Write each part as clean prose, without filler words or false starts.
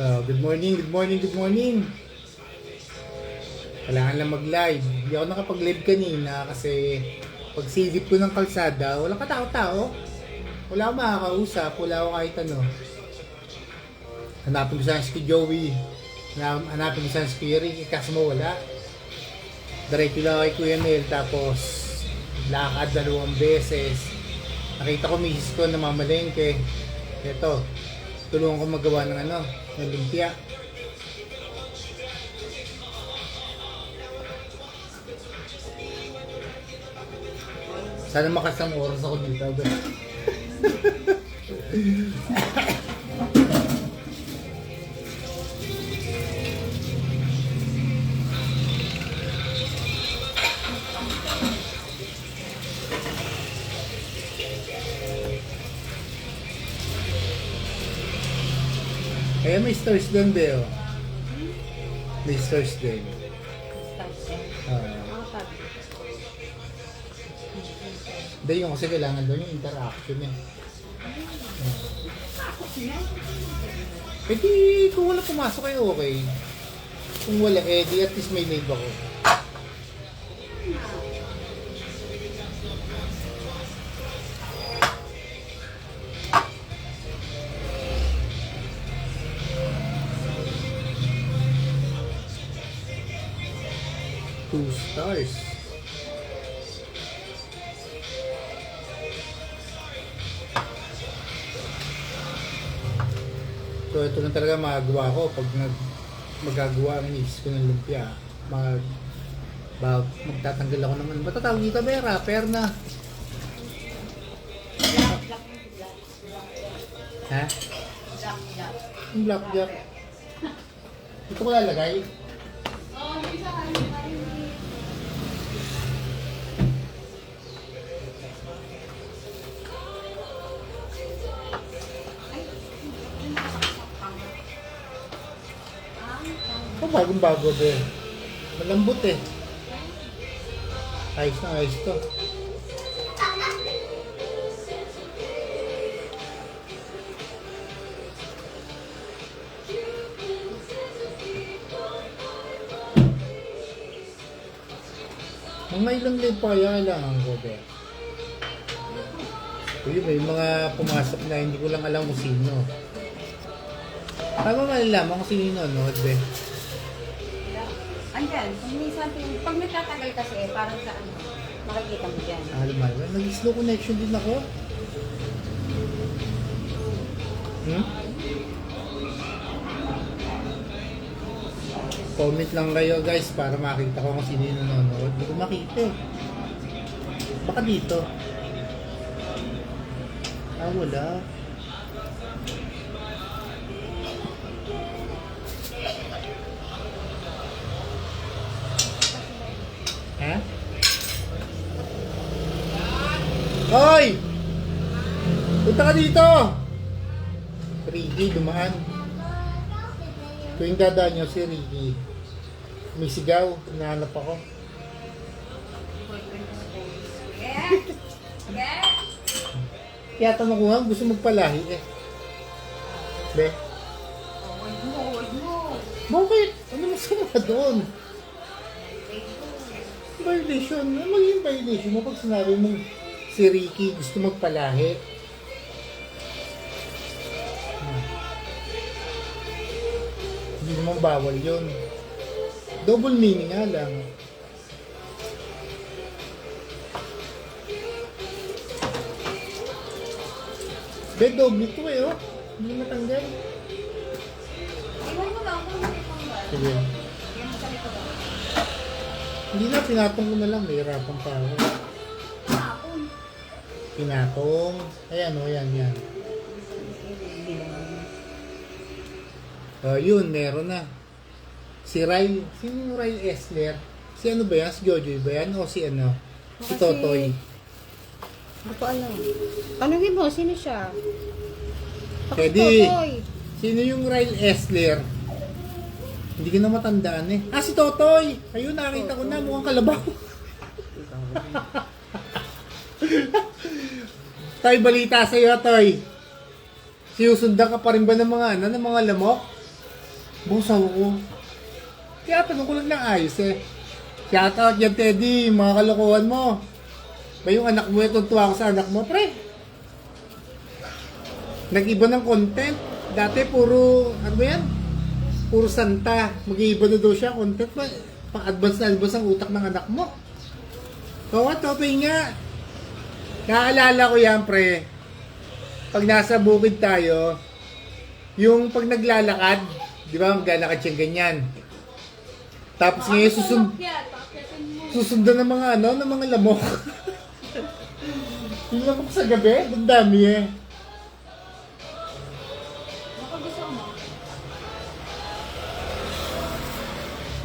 Good morning, good morning, good morning. Kailangan lang mag-live. Hindi ako nakapag-live kanina kasi pag silip ko ng kalsada, walang katao-tao. Wala akong makakausap, wala akong kahit ano. Hanapin ko sana si Joey. Hanapin ko sana si Ricky, kaso mawala. Diretso lang kay Kuya Nel, tapos lakad 2 beses. Nakita ko misis ko na mamalengke. Ito, tulungan ko magawa ng ng lumpia. Sana makasang oras ako dito. Kaya may stars doon, Beo. May stars din. Hindi yung kasi kailangan doon yung interaction eh. Pwede kung wala pumasok ay okay. Kung wala eh, di at least may live ako. Two stars. So ito lang talaga magagawa ko pag magagawa ang inis ko ng lumpia. Magtatanggal ako naman. Ba't tatawag dito ba? Rapper na. Ha? Yung blackjack. Ito ko lalagay. Bagong bago ba? Malambot eh. Ayos na ayos to. Mga ilang live pa kaya kailangan ko ba? Uy, may mga pumasok na hindi ko lang alam kung sino. Paano malalaman kung sino yun, no? Be? Andyan, kung minsan, pag nagtatagal kasi, parang sa makikita mo dyan. Alam mo, nag-slow connection din ako. Comment lang kayo guys para makita ko kung sino yung nanonood. Hindi ko makita eh. Baka dito. Wala. Ha? Hoy! Punta ka dito! Ricky, dumaan. Tuwing dadaan niyo si Ricky. May sigaw, hinahanap ako. Kaya tamakuhan, gusto magpalahi eh. Be? Huwag mo. Bakit? Ano masama doon? Violation? Ano magiging violation mo pag sinabi mong si Ricky gusto magpalahi? Hindi naman bawal yun. Double meaning nga lang. Double ito eh, oh. Hindi matanggal. Iwan mo lang kung hindi pang ba. Sige. Yan sa likod. Hindi na, pinatong ko na lang. Mahirapan pa ako. Hapon. Pinatong. Ayan, oh, yan. Yun, meron na. Si Ryle. Sino yung Ryle Esler? Si ano ba yan? Si Jojoy ba yan? O si ano? Si Totoy. Hindi ko alam. Tanungin mo, sino siya? Pwede. Sino yung Ryle Esler? Hindi ko na matandaan eh. Si Totoy! Ayun, nakita ko na. Mukhang kalabaw. Toy, balita sa'yo, Toy. Sinusundan ka pa rin ba ng mga lamok? Busaw ko. Kaya tanong ko lang ng ayos eh. Shoutout yan, Teddy. Mga kalokohan mo. Ba yung anak mo, itong tuwa ko sa anak mo, pre. Nag-iba ng content. Dati puro, ano ba yan? Puro santa. Mag-iiba na daw siya. Content pa. Pang-advance na advance ang utak ng anak mo. Oo, topay nga. Naaalala ko yan, pre. Pag nasa bukid tayo, yung pag naglalakad, di ba, maglalakad siyang ganyan. Tapos ngayon susundan ng mga ano, ng mga lamok. Yung lamok sa gabi, ang dami eh. Baka gusto mo.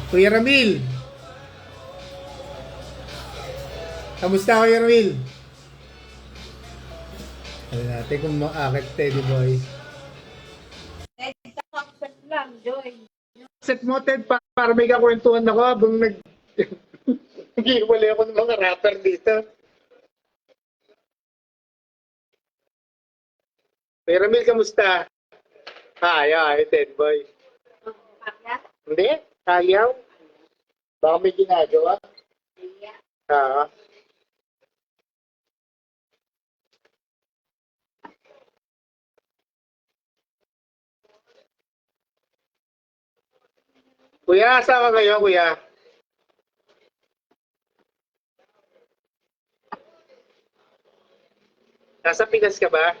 Kuya Ramil. Kamusta, Kuya Ramil? Ano natin kung maakit, Teddy Boy. Set lang, Joy. Set mo, Ted, para may kakwentuhan ako habang nag-iwalay ako ng mga rapper dito. Kuya Ramil, kamusta? Ay, Ted Boy. Pakya? Hindi, ayaw. Baka may ginagawa. Iya. Ah. Kuya, saan ka ngayon, kuya? Nasa Pinas ka ba?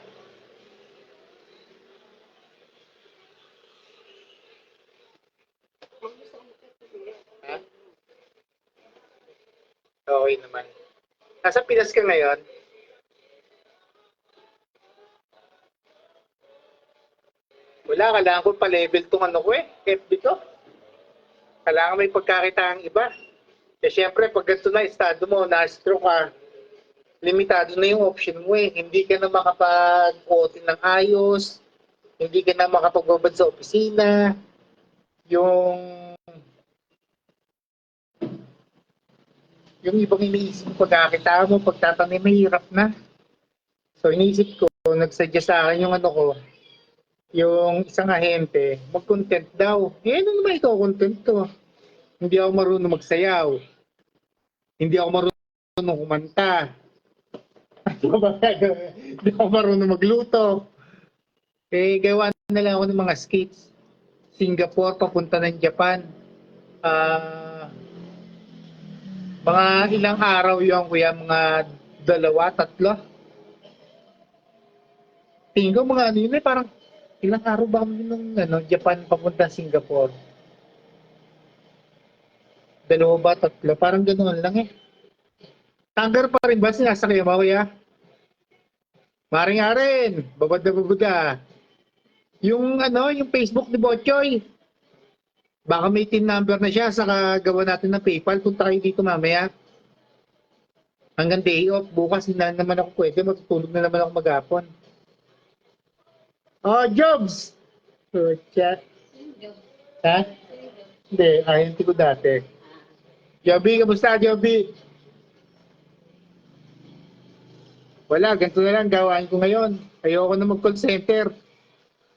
Ha? Okay naman. Nasa Pinas ka ngayon? Wala, kailangan ko pa-level tong ano ko eh. FB ko. Kailangan may pagkakita ang iba. Eh syempre, pag ganito na estado mo, na-stroke ka, limitado na yung option mo eh. Hindi ka na makapag-OT ng ayos, hindi ka na makapagbabad sa opisina, yung ibang iniisip mo pagkakita mo, pagtatanim, mahirap na. So iniisip ko, nagsuggest sa akin yung ano ko, yung isang ahente, mag-content daw. Eh, ano naman ito, content to? Hindi ako marunong magsayaw. Hindi ako marunong kumanta. Hindi ako marunong magluto. Eh, gawa na lang ako ng mga skits. Singapore, papunta ng Japan. Mga ilang araw yung kuya, mga 2, 3. Tingin ko mga ano yun eh, parang ilang araw ba kami ng Japan papunta Singapore? 2 ba, 3? Parang ganoon lang eh. Tanggar pa rin ba sinasakay mo, kuya? Maring rin, babad na babad ka. Yung yung Facebook ni Botchoy, baka may TIN number na siya, saka gawa natin ng PayPal, punta kayo dito mamaya. Hanggang day off, bukas hindi na naman ako pwede, matutulog na naman ako maghapon. Oh, Jobs! Chat. Ha? Hindi, ayun ko dati. Joby, kamusta, Joby? Wala, ganito na lang gawain ko ngayon. Ayoko na mag-call center.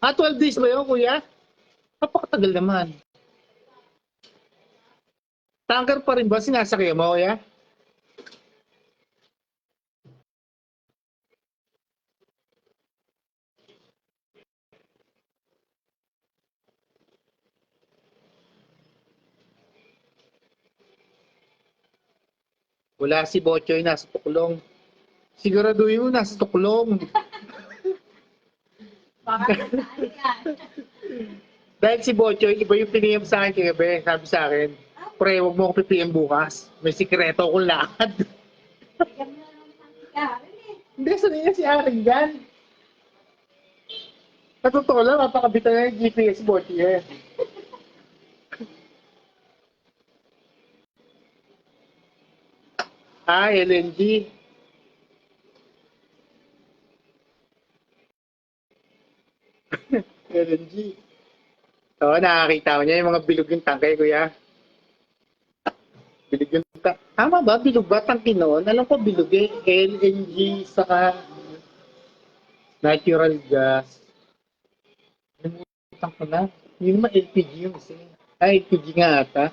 12 days ba yun, kuya? Napakatagal naman. Tanker pa rin ba sinasakay mo, kuya? Wala si Botchoy, nasa tuklong. Siguraduhin mo, nasa tuklong. Baka saan yan? Dahil si Botchoy, iba yung piniyam sa akin kagabi. Sabi sa akin, pre, huwag mo ako pipiyam bukas. May sikreto akong lakad. Bigyan mo na lang ng ikarin eh. Hindi, sanay na si Aring yan. Natotoo lang, mapakabitan na yung GPS Botchoy eh. LNG. LNG. Oo, nakakita ko niya yung mga bilog yung tangkay, kuya. Bilog yung tangkay. Tama ba? Bilog ba tangkay noon? Alam ko bilog eh. LNG saka natural gas. Limutan ko na. Yun naman LPG yung isa. Ay, LPG nga ata.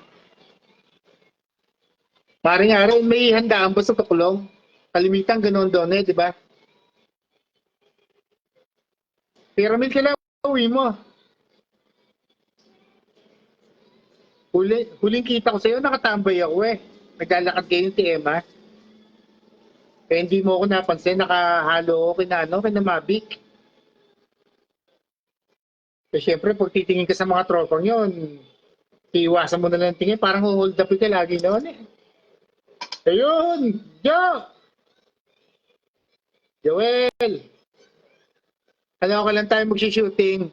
Maring araw, may handaan ba sa Tukulong? Kalimitan, ganoon doon eh, di ba? Pyramid ka lang, uwi mo. Huling kita ko sa'yo, nakatambay ako eh. Naglalakad kayo ni Emma. Kaya hindi mo ako napansin, nakahalo ako kina Mavic. Kaya syempre, pag titingin ka sa mga tropang yon, iiwasan mo na lang tingin, parang hold up ka lagi noon eh. Ayun! Joel! Alam ko lang tayo mag-shooting.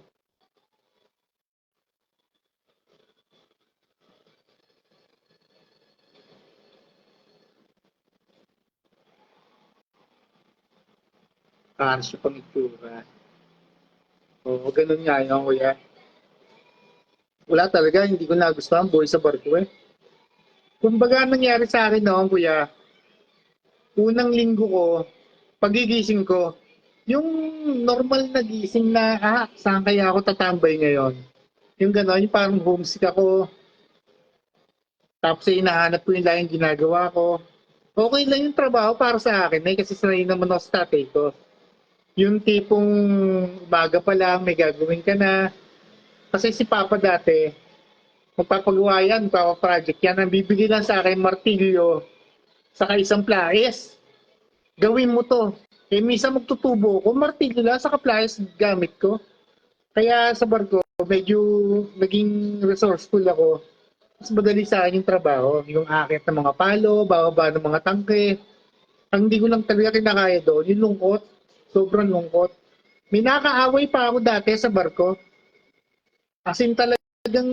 Cars yung pang-itsura. Oo, ganun nga yun, kuya. Wala talaga, hindi ko nagustuhan buhay sa barko eh. Kumbaga, nangyari sa akin noon, kuya, unang linggo ko, pagigising ko, yung normal na gising na, saan kaya ako tatambay ngayon? Yung gano'n, yung parang homesick ako, tapos hinahanap ko yung laging ginagawa ko. Okay lang yung trabaho para sa akin eh, kasi sanay naman ako sa tatay ko. Yung tipong umaga pa lang, may gagawin ka na. Kasi si Papa dati, magpapagawa yan, magpapaproject yan, ang bibigyan lang sa akin, martilyo, saka isang pliers. Gawin mo to. Eh, minsan magtutubo ko, martilyo lang, saka pliers gamit ko. Kaya sa barko, medyo naging resourceful ako. Mas madali sa akin yung trabaho. Yung akit ng mga palo, bababa ng mga tangke. Ang hindi ko lang talaga kinakaya doon, yung lungkot. Sobrang lungkot. May nakaaway pa ako dati sa barko. As in talagang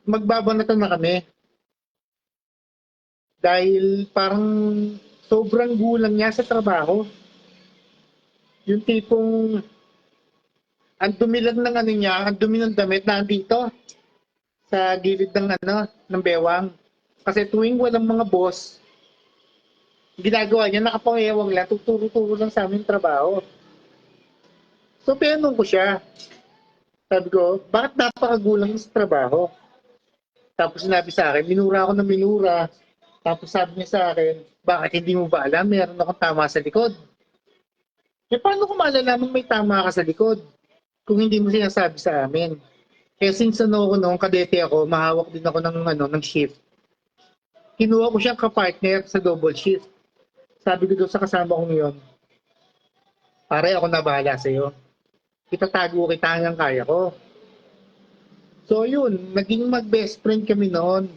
magbabanatan na kami. Dahil parang sobrang gulang niya sa trabaho. Yung tipong ang dumi lang ng ano niya, ang dumi ng damit na andito sa gilid ng ng bewang. Kasi tuwing walang mga boss, ginagawa niya, nakapangewang lang, tuturo-turo lang sa amin trabaho. So, pinanong ko siya. Sabi ko, bakit napakagulang sa trabaho? Tapos sinabi sa akin, minura ako ng minura. Tapos sabi niya sa akin, bakit hindi mo ba alam, meron akong tama sa likod. Eh, paano ko malalaman may tama ka sa likod kung hindi mo sinasabi sa amin? Eh, since ko noong kadete ako, mahawak din ako ng shift. Kinuha ko siyang kapartner sa double shift. Sabi ko doon sa kasama kong yun, pare, ako na bahala sa'yo. Itatago kita hanggang kaya ko. So yun, naging mag-best friend kami noon.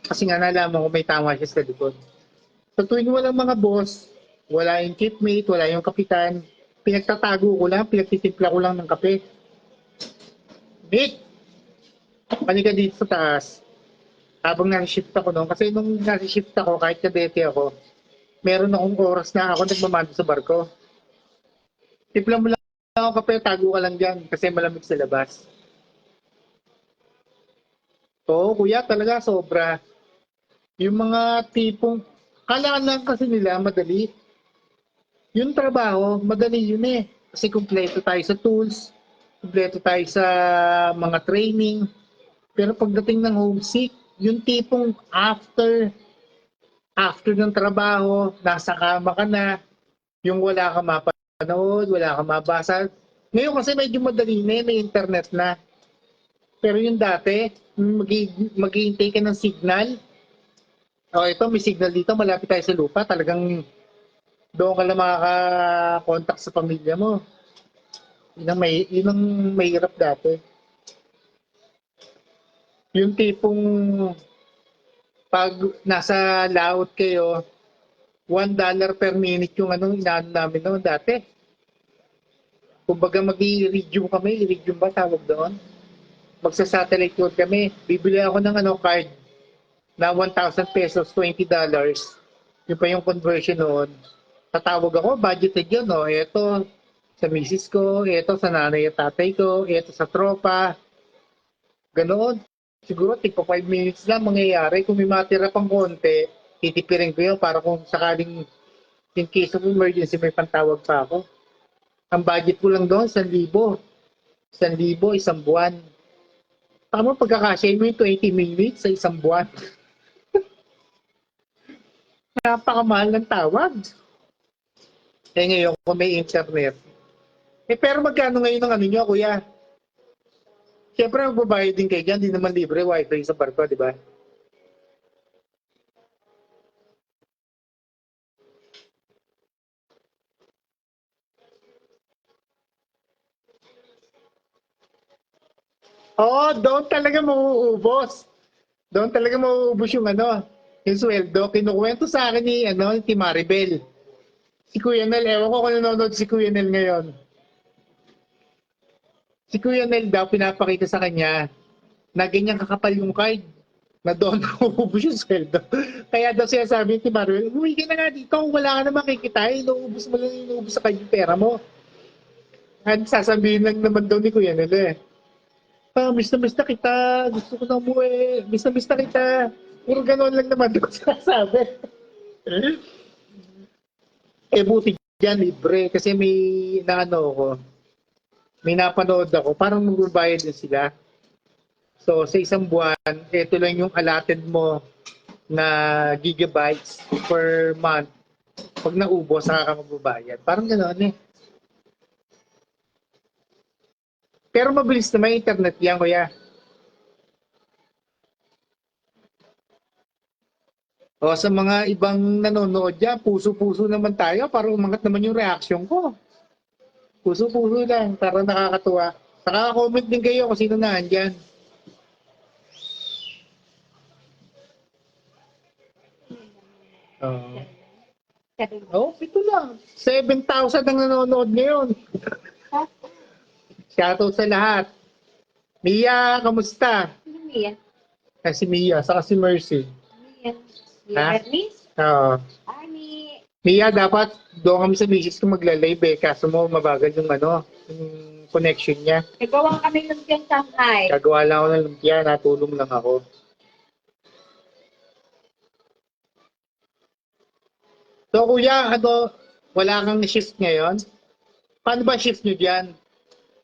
Kasi nga nalaman ko may tama siya sa likod. So tuwing walang mga boss, wala yung shipmate, wala yung kapitan, pinagtatago ko lang, pinagtitimpla ko lang ng kape. Nick, pani ka dito sa taas. Habang nag-shift ako noon, kasi nung nag-shift ako, kahit kadete ako, meron akong oras na ako nagmamando sa barko. Timpla mo lang ako kape, tago ka lang dyan kasi malamig sa labas. Oo, kuya, talaga sobra. Yung mga tipong, kala lang kasi nila madali. Yung trabaho, madali yun eh. Kasi kumpleto tayo sa tools, kumpleto tayo sa mga training. Pero pagdating ng homesick, yung tipong after ng trabaho, nasa kama ka na, yung wala ka mapanood, wala ka mabasa. Ngayon kasi medyo madali na, may internet na. Pero yung dati, mag-iintay ka ng signal. O ito, may signal dito, malapit tayo sa lupa. Talagang doon ka lang makaka-contact sa pamilya mo. Yun ang mahirap dati. Yung tipong pag nasa laot kayo, $1 per minute yung inaano namin noon dati. Kumbaga mag-i-resume kami, i-resume ba tawag doon? Magsa-satellite tour kami. Bibili ako ng card na 1,000 pesos, $20. Yung pa yung conversion noon. Tatawag ako, budgeted yun, no? Ito sa misis ko, ito sa nanay at tatay ko, ito sa tropa. Ganoon. Siguro, tigpa 5 minutes lang mangyayari. Kung may matira pang konti, titipirin ko yun para kung sakaling in case of emergency, may pantawag pa ako. Ang budget ko lang doon, 1,000. 1,000, isang buwan. Tama, pagkakasya mo yung 20 minutes sa isang buwan. Napakamahal ng tawag. Eh ngayon, kung may internet. Eh pero magkano ngayon ang ano nyo, kuya? Siyempre, magbabayad din kayo dyan. Di naman libre wifi sa barko, di ba? Oo, doon talaga mauubos. Doon talaga mauubos yung ano, yung sweldo. Kinukwento sa akin ni, ano, ni Maribel. Si Kuya Nel, ewan ko kung nanonood si Kuya Nel ngayon. Si Kuya Nel daw, pinapakita sa kanya na ganyan kakapal yung card na doon nauubos yung sweldo. Kaya daw siya sabi ni Maribel, uwi ka na nga dito, wala ka na makikita, inuubos mo lang, inuubos sa kanya yung pera mo. At sasabihin lang naman daw ni Kuya Nel eh. Miss na kita, gusto ko na umuwi, miss na kita. Puro gano'n lang naman doon sinasabi. Eh buti dyan, libre. Kasi may naano ko, may napanood ako, parang magbabayad din sila. So sa isang buwan, ito lang yung allotted mo na gigabytes per month. Pag naubos, saka ka magbabayad. Parang gano'n eh. Pero mabilis na may internet yan, kuya. O sa mga ibang nanonood dyan, puso-puso naman tayo para umangat naman yung reaction ko. Puso-puso lang para nakakatuwa. Saka-comment din kayo kung sino na andyan. Oo. Oh, ito lang. 7,000 ang nanonood ngayon. Shoutout sa lahat. Mia, kamusta? Ano Mia? Si Mia, saka si Mercy. Mia. Mia Ha? Bernice? Oo. Ani. Mia, dapat doon kami sa misis ko magla-live eh. Kaso mo, mabagal yung ano, yung connection niya. Nagawa kami ng Shanghai. Gagawa lang ako ng lumpia, natulong lang ako. So kuya, ano, wala kang shift ngayon? Paano ba shift nyo dyan?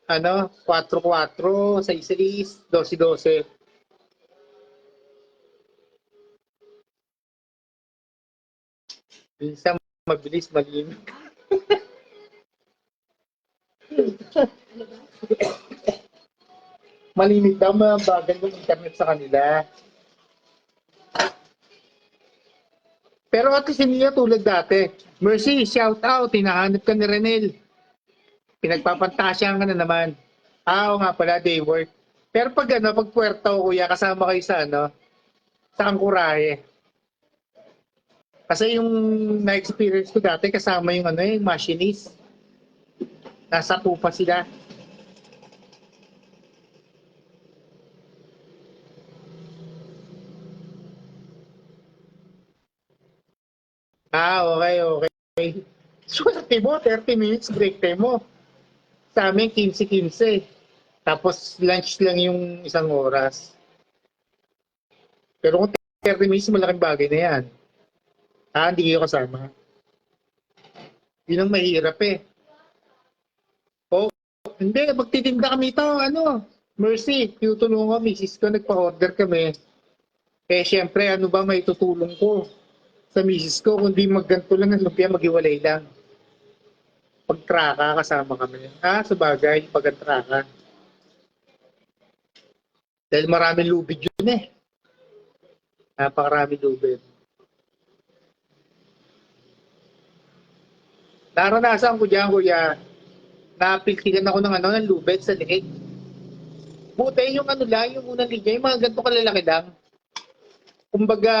Ano, 4-4, 6-6, 12-12. Minsan mabilis, malimit. Malimit daw, mabagal yung internet sa kanila. Pero at least hindi niya tulad dati. Mercy, shout out, hinahanap ka ni Renel. Pinagpapantasyan ka na naman. Oo nga pala, day work. Pero pag ano, pag puwerto, kuya, kasama kayo sa ano, sa Angkurahe. Kasi yung na-experience ko dati, kasama yung ano, yung machinist. Nasa tupa sila. Okay, okay. Swerte mo, 30 minutes break time mo. Sa amin, 15-15. Tapos lunch lang yung isang oras. Pero kung 30 minutes, malaking bagay na yan. Hindi kayo kasama. Yun ang mahirap eh. Oh, hindi, magtitinda kami ito, ano, Mercy, tinutulungan ko, misis ko, nagpa-order kami. Eh, syempre, ano ba may tutulong ko sa misis ko, kundi magganto lang ng lumpia, maghiwalay lang. Pagtraka, kasama kami. Sa bagay, pag-traka. Dahil maraming lubid yun eh. Napakaraming lubid. Naranasan ko dyan, kuya, napiltigan ako ng ano, ng lubid sa liig. Buti yung ano lang, yung unang linya, yung mga ganito kalalaki lang. Kumbaga,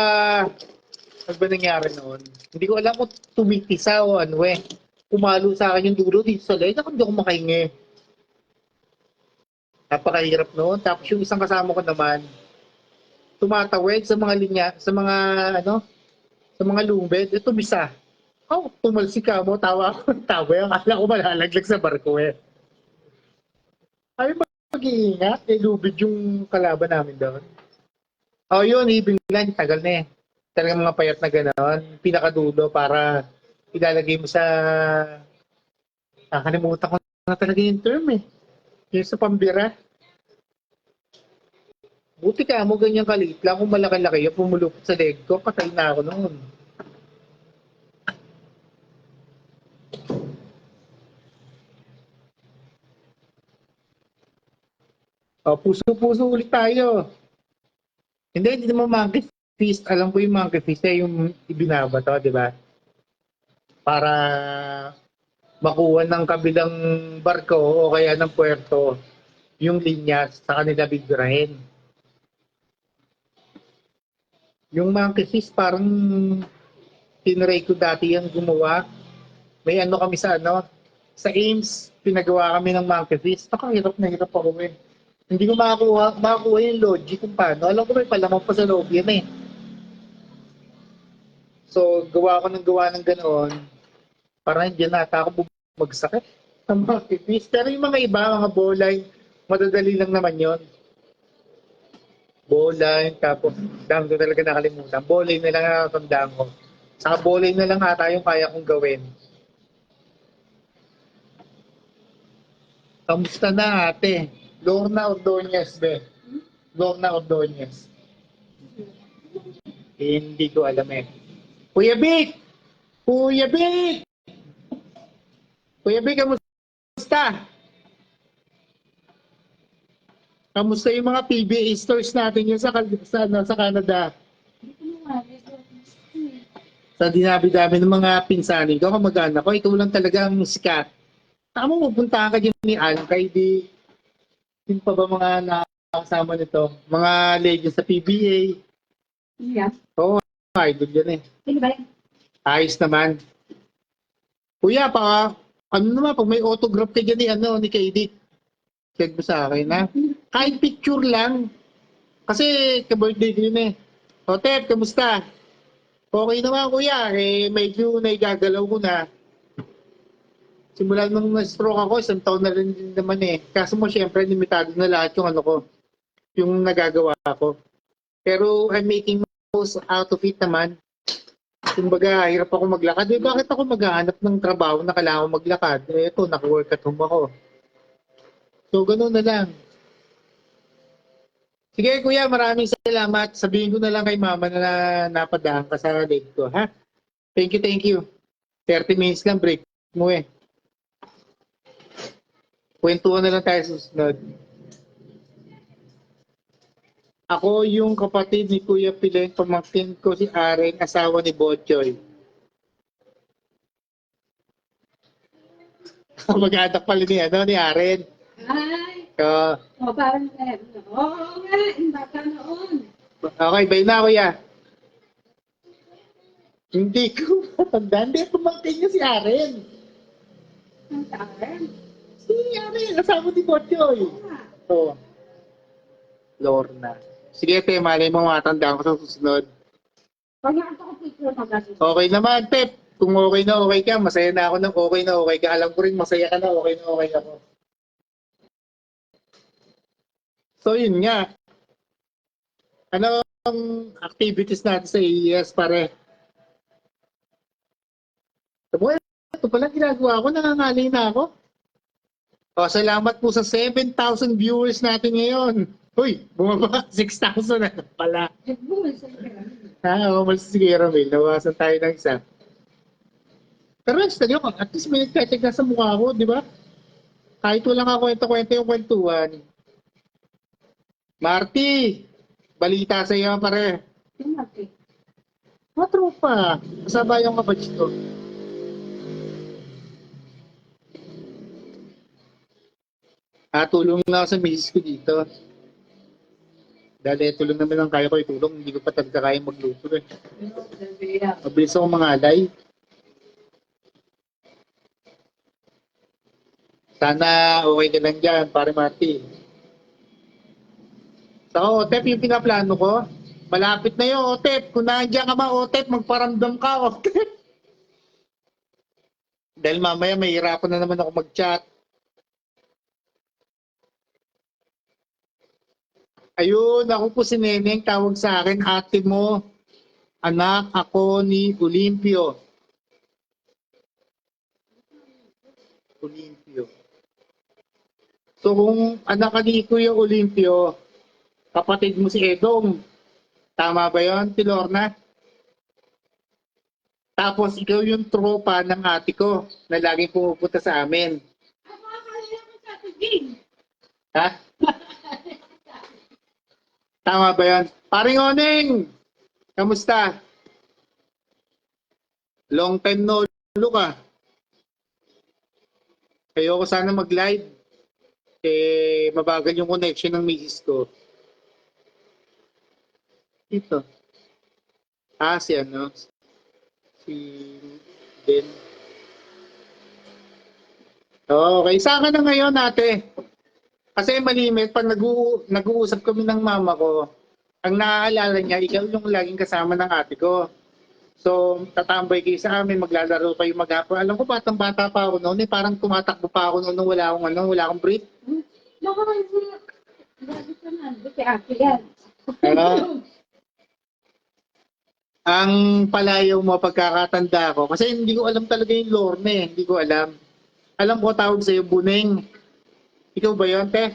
ano ba nangyari noon? Hindi ko alam kung tumitisa o ano eh. Pumalo sa akin yung dulo dito sa leg. Ako hindi ako makahingi. Napakahirap noon. Tapos yung isang kasama ko naman, tumatawid sa mga linya, sa mga ano, sa mga lumbed. Ito bisa. Tumalsik ka mo, tawa ako. Tawa yung akala ko malalaglag sa barko eh. Ay, mag-iingat. Eh, lubid yung kalaban namin doon. Yun, ibig lang. Tagal na eh. Talagang mga payat na gano'n. Pinakadulo para ilalagay mo sa... Nakalimutan ko na talaga yung term eh. Yung sa pambira. Buti ka mo, ganyan kaliit lang. Kung malaki-laki yung pumulupot sa leg ko, patay na ako noon. O, puso-puso ulit tayo. Hindi naman monkey fist. Alam ko yung monkey fist eh, yung ibinabato, di ba? Para makuha ng kabilang barko o kaya ng puerto yung linya sa kanila bibirahin. Yung monkey fist parang tinry ko dati yung gumawa. May ano kami sa sa Ames, pinagawa kami ng monkey fist. Nakahirap na hirap ako eh. Hindi ko makakuha yung logic kung paano. Alam ko may palamang pa sa loob yan eh. So, gawa ng ganoon. Parang hindi nata ako bumagsak eh. Ang monkey fist. Pero yung mga iba, mga bowline, madadali lang naman yon. Bowline, tapos dami ko talaga nakalimutan. Bowline na lang nakakandaan ko. Saka bowline na lang ata yung kaya kong gawin. Kamusta na ate? Lorna Ordonez be. Lorna Ordonez. Hindi ko alam eh. Kuya Vic! Kuya Vic! Kuya Vic, kamusta? Kamusta yung mga PBA stores natin yun sa Canada? Sa dinabi-dami ng mga pinsanin ko, kamag-anak ko, ikaw lang talaga ang sikat. Tama mo, puntahan ka dyan ni Alan, kay di, sino pa ba mga nakakasama nito? Mga legends sa PBA. Yeah. Oo, idol yan eh. Sino ba? Ayos naman. Kuya, ano naman, pag may autograph ka dyan ni KD, check mo sa akin, ha? Kahit picture lang. Kasi, ka-birthday ko yun eh. O, Tep, kamusta? Okay naman, kuya. Eh, medyo naigagalaw ko na. Simula nung na-stroke ako, 1 taon na rin din naman eh. Kaso mo, syempre, limitado na lahat yung ano ko, yung nagagawa ko. Pero, I'm making most out of it naman. Kumbaga, hirap ako maglakad. Eh, bakit ako maghahanap ng trabaho na kailangan ko maglakad? Eh, ito, naka-work at home ako. So, ganun na lang. Sige, kuya, maraming salamat. Sabihin ko na lang kay mama na napadaan ka sa leg ko, ha? Thank you, thank you. 30 minutes lang, break mo eh. Kwentuhan na lang tayo sa susunod. Ako yung kapatid ni Kuya Pilen, pamangkin ko si Aren, asawa ni Bochoy. Mag-anak pala ni Aren. Ay! So, Parang oo nga, yung bata noon. okay, bye na kuya. Hindi ko matandaan. Hindi, pamangkin niya si Aren. Ang saan? Si Aren, asawa ni Bochoy. So, Lorna. Sige, te, malay mo matandaan ko sa susunod. Pag nakita ko picture na gano'n. Okay naman, Pep. Kung okay na okay ka, masaya na ako ng okay na okay ka. Alam ko rin masaya ka na okay ako. So, yun nga. Ano ang activities natin sa AES, pare? Ito pala ginagawa ko, nangangalay na ako. O, salamat po sa 7,000 viewers natin ngayon. Uy, bumaba, 6,000 na pala. Umalis si Ramil, nawasan tayo ng isa. Pero study ko, at least may nagkachek na sa mukha ko, di ba? Kahit walang kwento-kwento yung kwentuhan. Marty, balita sa iyo, pare. Mga tropa, kasaba yung kabatch ko. Tulong na ako sa misis ko dito. Dahil tulong naman ang kaya ko itulong, hindi ko pa talaga kaya magluto eh. Mabilis ako mangalay. Sana okay ka lang dyan, pare Marty. So, Otep, yung pinaplano ko, malapit na yun, Otep. Kung nandiyan ka ba, Otep, magparamdam ka, Otep. Dahil mamaya mahirapan na naman ako mag-chat. Ayun, ako po si Neneng, tawag sa akin, ate mo, anak ako ni Olimpio. Olimpio. So kung anak ka ni Kuya Olimpio, Kapatid mo si Edong. Tama ba yun, Tilorna? Tapos ikaw yung tropa ng ate ko na laging pumupunta sa amin. Ha? Tama ba yun? Paring Oneng! Kamusta? Long time no look ah. Ayoko sana mag-live. Mabagal yung connection ng misis ko. Ito. Si ano? Si Ben. Okay, saan ka na ngayon ate? Kasi malimit, pag nag-uusap kami ng mama ko, ang naaalala niya, ikaw yung laging kasama ng ate ko. So, tatambay kayo sa amin, maglalaro kayo maghapon. Alam ko, batang-bata pa ako noon, parang tumatakbo pa ako noon nung wala akong brief. Ang palayaw mo pagkakatanda ko, kasi hindi ko alam talaga yung Lorne, hindi ko alam. Alam ko tawag sa'yo, Buneng. Ikaw ba yun, te?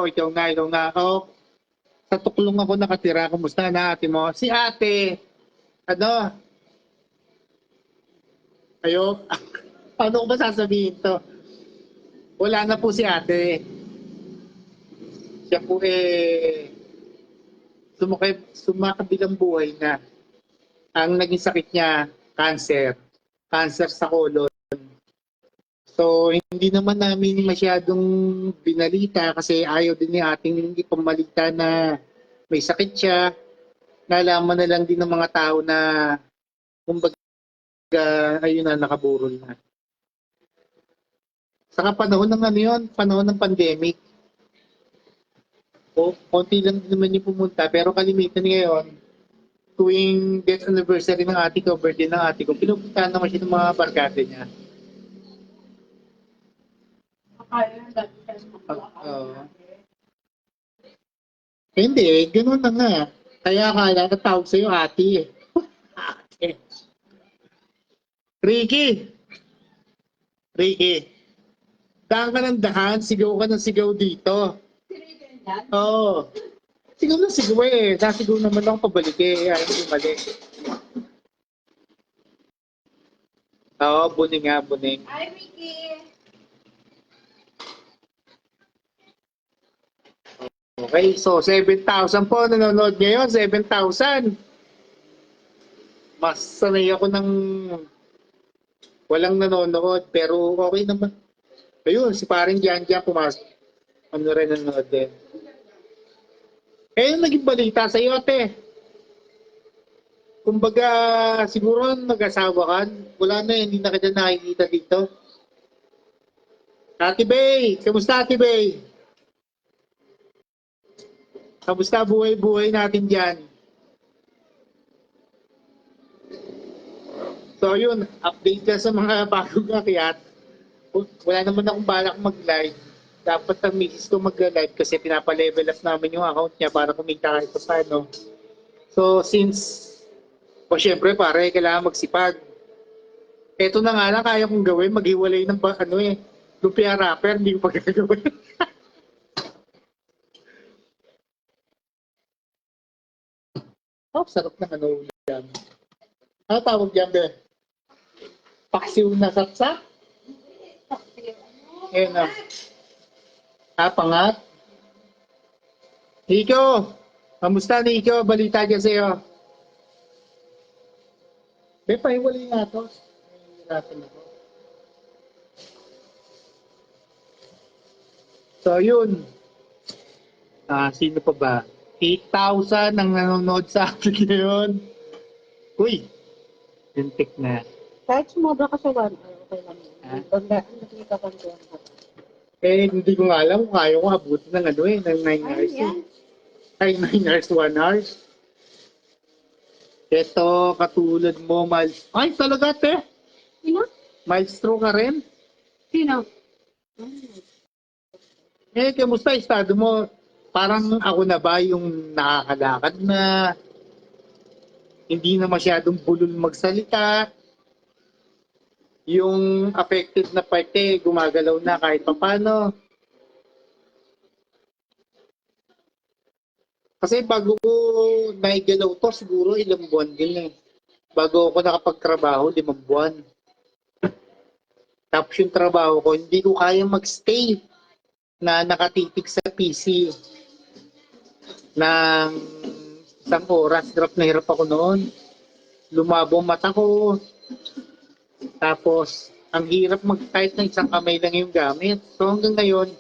Ikaw nga. Sa Tuklong ako nakatira. Kumusta na ate mo? Si ate, ano? Paano ko ba sasabihin to? Wala na po si ate. Siya po sumakabilang buhay na. Ang naging sakit niya, cancer. Cancer sa colon. So, hindi naman namin masyadong binalita kasi ayaw din ni ating ipamalita na may sakit siya. Nalaman na lang din ng mga tao na kumbaga ayun na, nakaburol na. Saka panahon ng ano yun, panahon ng pandemic. Konti lang din naman yung pumunta pero kalimitan ngayon, tuwing death anniversary ng ate ko, birthday ng ate ko, pinupuntahan naman siya ng mga barkada niya. Hindi, ganoon na nga. Kaya akala na tawag sa'yo ate. Ate. Ricky, daan ka ng dahan, sigaw ka ng sigaw dito. Oo. Sigaw ng sigaw Nasigaw naman ako pabalik Ayaw bumalik. Buning nga, buning. Hi, Ricky! Okay, so 7,000 po nanonood ngayon, 7,000. Mas sanay ako ng walang nanonood, pero okay naman. Ayun, si paring Jan pumasok. Ano rin nanonood din. Yung naging balita sa iyo, ate. Kumbaga, siguro nag-asawa ka, wala na hindi na kita nakikita dito. Ate Bay, kamusta Ate Bay? Kamusta buhay-buhay natin dyan? So yun, update ka sa mga bagong akyat. Wala naman akong balak mag-live. Dapat ang misis ko mag-live kasi pinapa-level up namin yung account niya para kumita kahit paano. So since, syempre pare, kailangan magsipag. Ito na nga lang kaya kong gawin, maghiwalay ng lumpia wrapper, hindi ko pa gagawin. Sarap ng yan. Ano tawag yan, be? Paksiw na satsa? Na. Pangat? Nico! Kamusta, Nico? Balita dyan sa'yo. Be, pahiwalay nga to. Hirapan ako. So, yun. Sino pa ba? 8,000 ang nanonood sa akin ngayon. Uy! Lintik na. Kahit sumobra ka sa 1 hour, okay lang. Hindi ko nga alam kung kaya ko abutin ng ng 9 hours. Ay, 9 hours, 1 hour. Ito, katulad mo, Miles. Ay, talaga, te? Sino? Maestro ka rin? Sino? Kamusta estado mo? Parang ako na ba yung nakakalakad na hindi na masyadong bulol magsalita? yung affected na parte, gumagalaw na kahit papano. Kasi bago ko naigalaw to, siguro ilang buwan din eh. Bago ako nakapagtrabaho, 5 buwan. Tapos yung trabaho ko, hindi ko kaya magstay na nakatitig sa PC ng isang oras. Hirap na hirap ako noon. Lumabo mata ko. Tapos, ang hirap mag-type ng isang kamay lang yung gamit. So hanggang ngayon,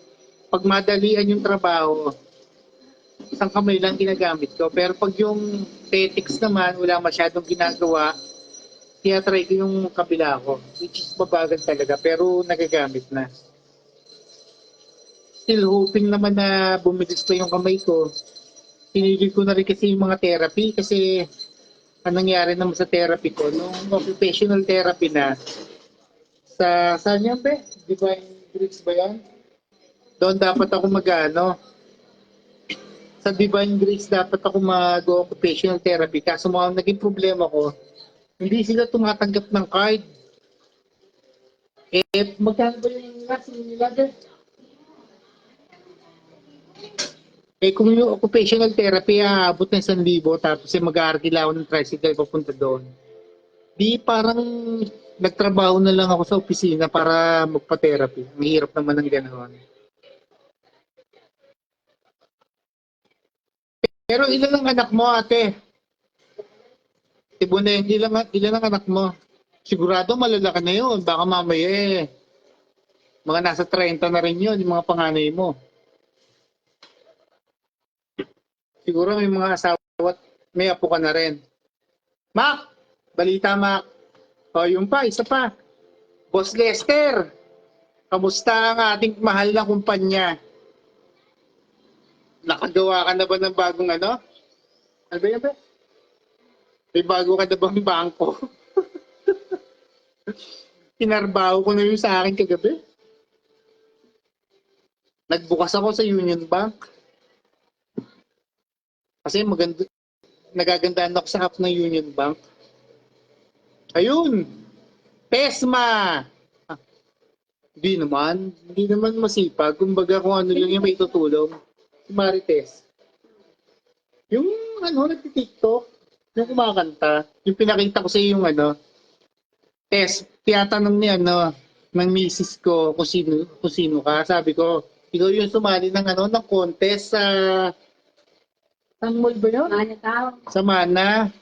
pag madalian yung trabaho, isang kamay lang ginagamit ko. Pero pag yung tetics naman, wala masyadong ginagawa, try ko yung kabila ko. Which is mabagal talaga, pero nagagamit na. Still hoping naman na bumilis pa yung kamay ko. Pinigil ko na rin kasi yung mga therapy kasi anong nangyari naman sa therapy ko, nung occupational therapy na, saan yan be? Divine Grace ba yan? Doon dapat ako sa Divine Grace dapat ako mag-occupational therapy. Kaso mga naging problema ko, hindi sila tumatanggap ng card. Magkano ba yung last nila dyan? Kung yung occupational therapy, aabot ng 1,000, tapos mag-aarkila ako ng tricycle papunta doon. Di parang nagtrabaho na lang ako sa opisina para magpa-therapy. Ang hirap naman ng gano'n. Pero ilan ang anak mo, ate? Tibuneng, ilan ang anak mo? Sigurado malalaki na yun. Baka mamaya mga nasa 30 na rin yun, yung mga panganay mo. Siguro may mga asawa at may apo ka na rin. Mac! Balita, Mac. O, yung pa, isa pa. Boss Lester, kamusta ang ating mahal na kumpanya? Nakagawa ka na ba ng bagong ano? Ano ba yan ba? May bago ka na bang bangko? Pinarbaho ko na yun sa akin kagabi. Nagbukas ako sa Union Bank. Kasi nagagandaan ako sa app ng Union Bank. Ayun! Pesma! Hindi naman masipag. Kumbaga kung ano lang yung may tutulong. Si Marites. Yung nagti-TikTok, yung kumakanta, yung pinakita ko sa iyo yung tiyatanong niya ng misis ko kung sino ka. Sabi ko, ikaw yung sumali ng contest sa saan mall ba yun? Sa Mana.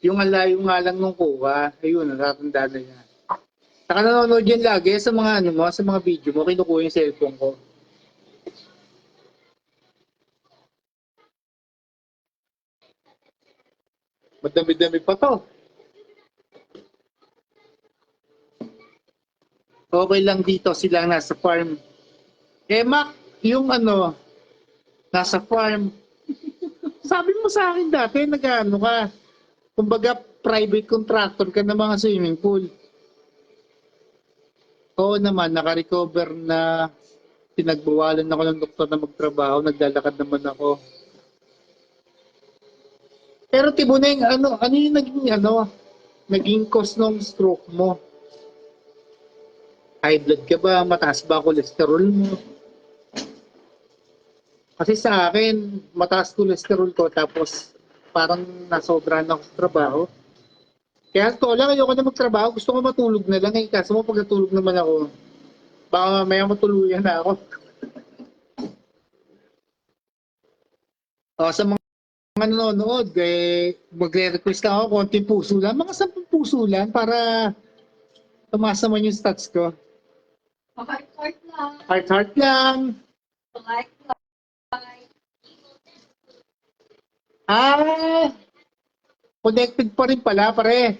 Yung alayo nga lang nung kuha. Ayun, natatanda na niya. Saka nanonood yan lagi sa mga sa mga video mo, kinukuha yung cellphone ko. Madami-dami pa to. Okay lang dito silang nasa farm. Mac, yung nasa farm. Sabi mo sa akin dati, nag-ano ka. Kumbaga, private contractor ka ng mga swimming pool. Oo naman, naka-recover na. Pinagbawalan ako ng doktor na magtrabaho. Naglalakad naman ako. Pero Tibuneng, ano yung naging cause ng stroke mo? High blood ka ba? Mataas ba cholesterol mo? Kasi sa akin, mataas cholesterol ko tapos parang nasobra na ako sa trabaho. Kaya lang, ayoko na magtrabaho. Gusto ko matulog na lang. Kaso mo pag natulog naman ako, baka mamaya matuluyan na ako. Sa mga nanonood, magre-request lang ako konting puso lang. Mga 10 puso lang para tumaas naman yung stats ko. Heart lang. Heart lang. Like. Connected pa rin pala, pare.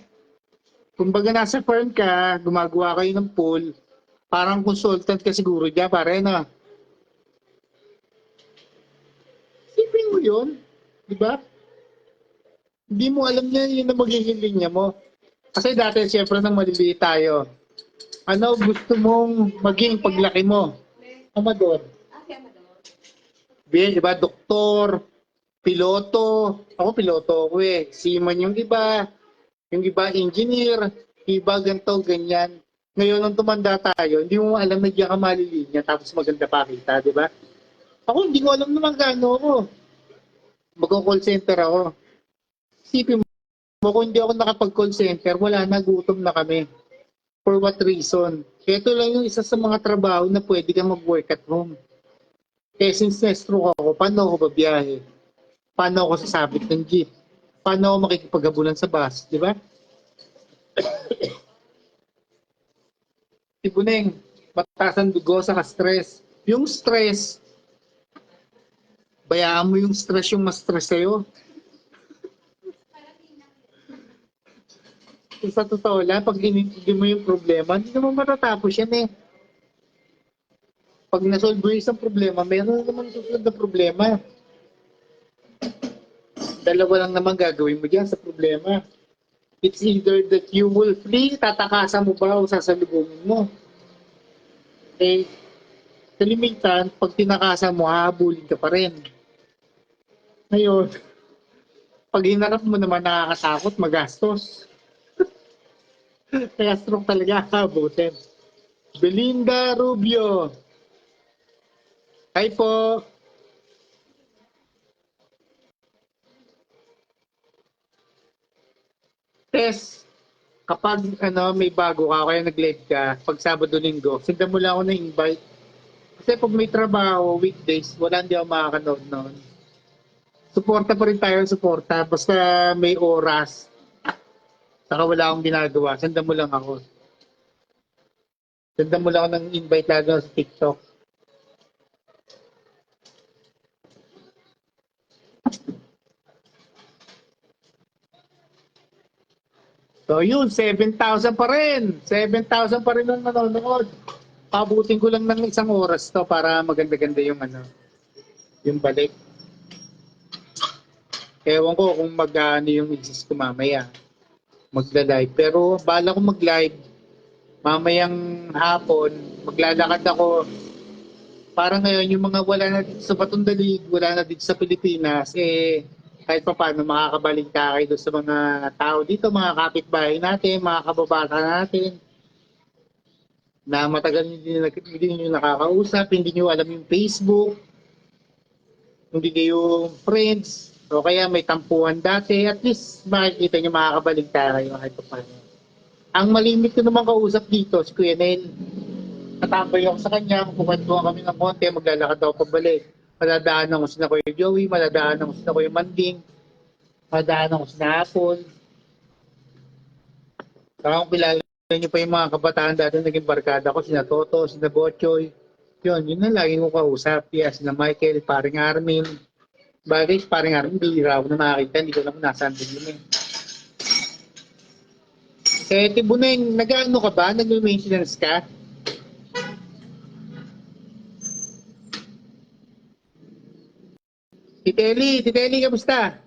Kumbaga nasa firm ka, gumagawa kayo ng pool, parang consultant ka siguro dyan, pare, na. Sipin mo yun, di ba? Hindi mo alam na yun ang magiging linya mo. Kasi dati, siyempre, nang maliliit tayo, ano gusto mong maging paglaki mo? Amador. Diba, doktor, piloto. Ako piloto ako eh. Seaman yung iba engineer. Iba, ganito, ganyan. Ngayon, nung tumanda tayo, hindi mo alam na diyan ka malilinya tapos maganda pa kita, di ba? Ako, hindi ko alam naman gaano ako. Mag-call center ako. Isipin mo, kung hindi ako nakapag-call center, wala na, gutom na kami. For what reason? Ito lang yung isa sa mga trabaho na pwede kang mag-work at home. Eh, since na-stroke ako, paano ako babiyahe? Paano ako sasabit ng jeep? Paano ako makikipaghabulan sa bus? Di ba? Tibuneng, mataas ang dugo sa stress. Yung stress, bayaan mo yung stress yung mas stress sa'yo. Sa totoo lang, pag hindi mo yung problema, hindi naman matatapos yan eh. Pag nasolve mo yung isang problema, meron naman susunod na problema. Dalawa lang naman gagawin mo dyan sa problema. It's either that you will flee, tatakasan mo ba o sasalubungin mo. Eh, kalimitan, pag tinakasan mo, hahabulin ka pa rin. Ngayon, pag hinarap mo naman nakakatakot, magastos. Kaya stroke talaga hahabutin. Belinda Rubio. Hi po. Tess, kapag may bago ka, kaya nag-live ka, pag Sabado-Linggo, sendan mo lang ako ng invite. Kasi pag may trabaho, weekdays, wala, hindi ako makakanood noon. Suporta pa rin tayo, suporta. Basta may oras, saka wala akong ginagawa, sendan mo lang ako. Sendan mo lang ako ng invite lalo sa TikTok. So yun, 7,000 pa rin. 7,000 pa rin ang nanonood. Pabutin ko lang ng isang oras to para maganda-ganda yung yung balik. Ewan ko kung mag-ano yung exist ko mamaya. Magla-live. Pero bala ko mag-live, mamayang hapon, maglalakad ako. Parang ngayon, yung mga wala na dito sa Batong Dalig, wala na dito sa Pilipinas, kahit pa paano makakabalik ka kayo sa mga tao dito, mga kapitbahay natin, mga kababata natin, na matagal hindi nyo nakakausap, hindi nyo alam yung Facebook, hindi kayo friends, o kaya may tampuhan dati, at least makikita nyo makakabalik tayo kahit pa paano. Ang malimit ko naman kausap dito, si Kuya Nel, natambay ako sa kanya, kukwentuhan kami ng konti, maglalakad ako pabalik. Madadaanan ko sina Kuya Joey, madadaanan ko sina Kuya Manding, madadaanan ko sina Apple. Saka kung kilala niyo pa yung mga kabataan dati naging barkada ko, sina Toto, sina Bochoy. Yun na lagi ko kausap. Yes, sina Michael, paring Armin. Bagay, paring Armin, hindi raw na nakakita, hindi ko alam kung nasaan din yun eh. Eh, Tibuneng, nag-ano ka ba? Nag-maintenance ka? Titeli, kamusta?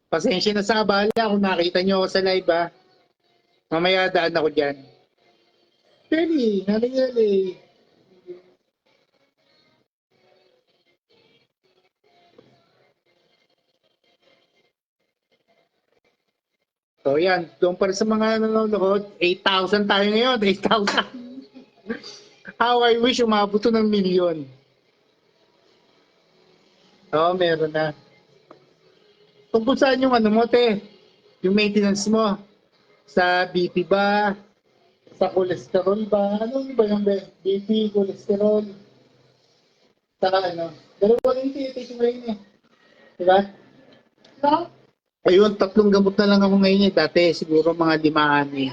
Pasensya na sa abala kung nakita niyo ako sa live ha. Mamaya daan ako dyan. Teli, nangyari. So yan, doon para sa mga nanonood, 8,000 tayo ngayon, 8,000. How I wish umabot to ng milyon. Oo, meron na. Tungkol saan yung ano mo, te? Yung maintenance mo? Sa BP ba? Sa cholesterol ba? Ano ba yung BP, cholesterol? Saka ano? Dalawa lang yung tinitik mo yun eh. Diba? So, Ayun, 3 gamot na lang ako ngayon eh. Dati siguro mga 5 eh.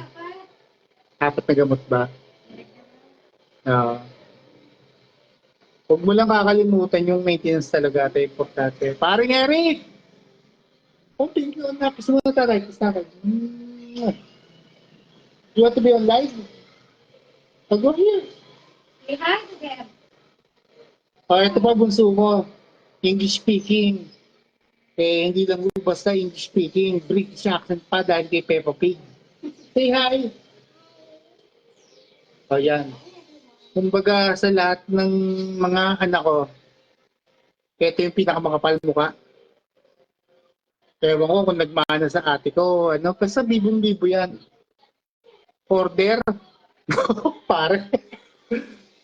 4 na gamot ba? Oo. Huwag mo lang kakalimutan yung maintenance talaga. Ito importante. Paring Eric! Oh, thank you. Kiss mo na tayo. Kiss na tayo. You want to be on live? I'll go here. say hi to them. Oh, ito pa bunso ko. English speaking. Eh, hindi lang basta English speaking. British accent pa dahil kay Peppa Pig. Say hi! O yan. Kumbaga sa lahat ng mga anak ko, ito yung pinakamakapal mukha. Ewan ko kung nagmana sa ate ko, ano, basta bibong-bibo yan. Order. Pare,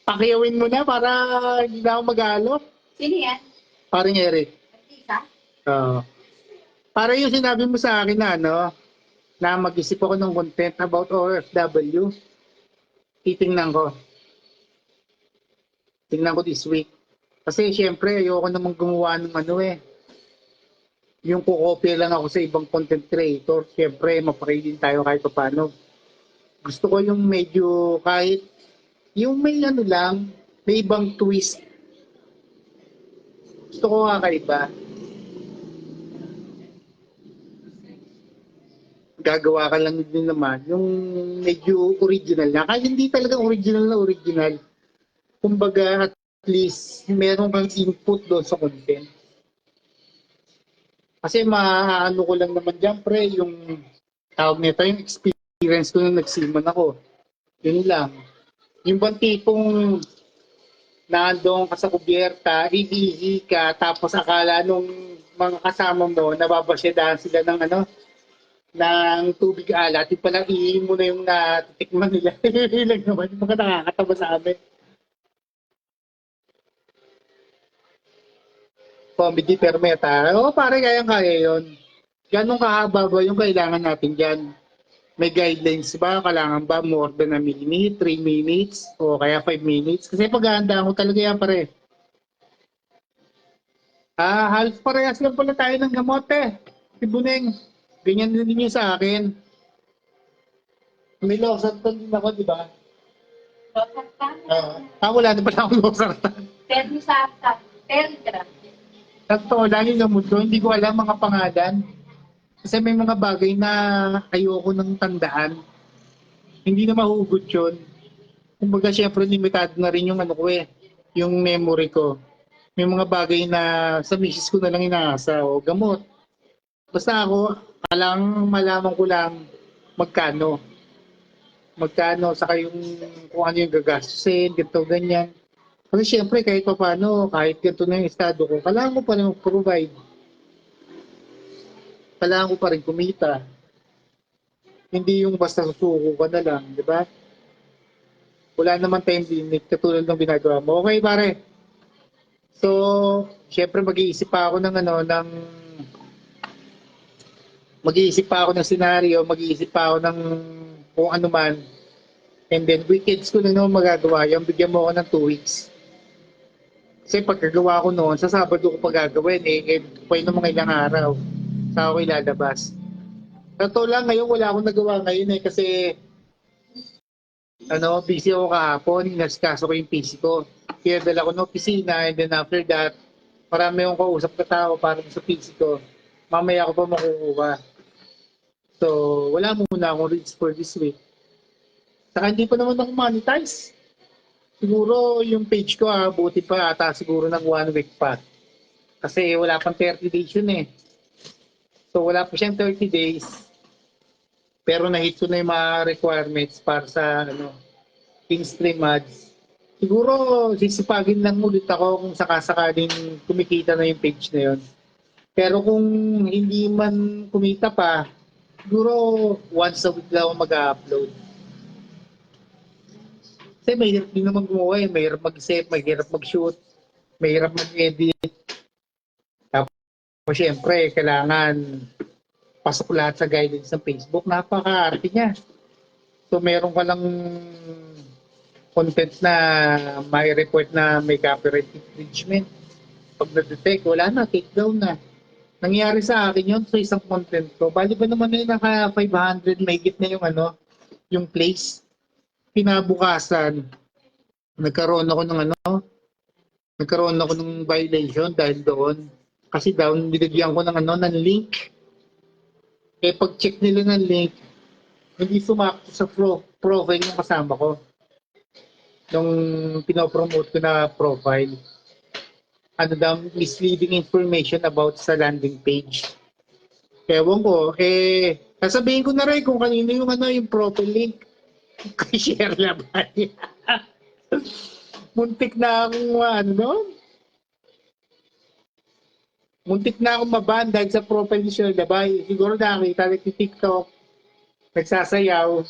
pakiyawin mo na para hindi na ako magalo. Sino yan? Paring Eric. Artista? Oo. Para yung sinabi mo sa akin na ano, na mag-isip ako ng content about OFW, titingnan ko. Tingnan ko this week. Kasi syempre, ayoko namang gumawa ng ano eh. Yung kukopya lang ako sa ibang content creator, syempre, mapakilin tayo kahit paano. Gusto ko yung medyo kahit, yung may ano lang, may ibang twist. Gusto ko kakaiba. Gagawa ka lang din naman yung medyo original na. Kahit hindi talaga original na original. Kumbaga, at least, meron kang input doon sa content. Kasi maano ko lang naman dyan, pre, yung tawag nito, yung experience ko nung nagsiman ako. Yun lang. Yung bang tipong nandoon ka sa kubyerta, iihi ka, tapos akala nung mga kasama mo, nababasyadan sila ng ano, ng tubig alat, yung palang ihi mo na yung natitikman nila. Yun lang naman, yung mga nakakatawa sa amin. Comedy permeta. Oo, pare, kayang-kaya yun. Ganong kahaba ba yung kailangan natin dyan? May guidelines ba? Kailangan ba more than a minute, 3 minutes, o kaya 5 minutes? Kasi paghahanda ko talaga yan, pare. Half parehas lang pala tayo ng gamot eh. Si Buneng, ganyan din yun sa akin. May losartan din ako, di ba? Rosartan? Wala na pala akong losartan. Termisata. Telegram. Sakto, lalo na mundo, hindi ko alam mga pangalan. Kasi may mga bagay na ayoko nang tandaan. Hindi na mahugot yun. Kumbaga, syempre, limitado na rin yung ano ko eh, yung memory ko. May mga bagay na sa misis ko na lang inaasa o gamot. Basta ako, malaman ko lang magkano. Magkano, saka yung kung ano yung gagastusin, ganito, ganyan. Kasi syempre, kahit pa paano, kahit ganito na yung estado ko, kailangan ko pa rin mag-provide. Kailangan ko pa rin kumita. Hindi yung basta susuko ka na lang, di ba? Wala naman time limit katulad ng ginagawa mo. Okay, pare. So, syempre mag-iisip pa ako ng ano, mag-iisip pa ako ng senaryo, mag-iisip pa ako ng kung ano man. And then, weekends ko na naman magagawa yung bigyan mo ako ng 2 weeks. Kasi pagkagawa ko noon, sa Sabado ko pagagawin eh pwede ng mga ilang araw. Sa ako ilalabas. Totoo lang, ngayon wala akong nagawa ngayon eh kasi busy ako kahapon, inaskaso ko yung PC ko. Kaya dala ko ng opisina and then after that, marami akong kausap na tao para sa PC ko. Mamaya ako pa makukuha. So, wala muna akong reach for this week. Saka hindi pa naman ako monetize. Siguro yung page ko buti pa ata siguro ng 1 week pa. Kasi wala pang 30 days yun eh. So wala pa siyang 30 days. Pero na-hit ko na yung mga requirements para sa in-stream ads. Siguro sisipagin lang ulit ako kung sakasakaling kumikita na yung page na yun. Pero kung hindi man kumita pa, siguro once a week lang ako mag-upload. Kasi mahirap din naman gumawa eh. Mahirap mag-set, mahirap mag-shoot, mahirap mag-edit. Tapos syempre, kailangan pasok lahat sa guidance ng Facebook. Napaka-arte niya. So meron ka lang content na may report na may copyright infringement. Pag na-detect, wala na, take down na. Nangyari sa akin yun sa isang content ko. Bali ba naman na naka 500, mahigit na yung yung place. Kinabukasan, nagkaroon ako ng violation dahil doon. Kasi daw, nilagyan ko ng link. Eh, pag-check nila ng link, hindi sumakto sa profile ng kasama ko. Nung pinopromote ko na profile. Misleading information about sa landing page. Ewan ko, sasabihin ko na rin kung kanino yung profile link. Share na ba niya? Muntik na akong Muntik na akong maban dahil sa profile ni Shirley Dabay. Siguro nakakita rin ni TikTok, nagsasayaw.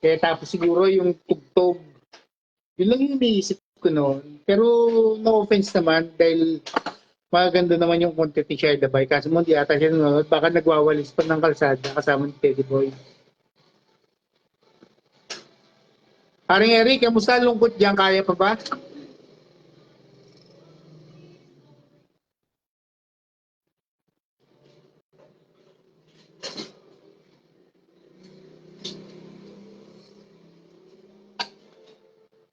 Kaya tapos siguro yung tugtog. Yun lang yung iniisip ko noon. Pero no offense naman dahil maganda naman yung content ni Shirley Dabay. Kaso mo di ata siya nanonood. Baka nagwawalis pa ng kalsada kasama ni Teddy Boy. Paring Eric, kamusta lungkot diyan? Kaya pa ba?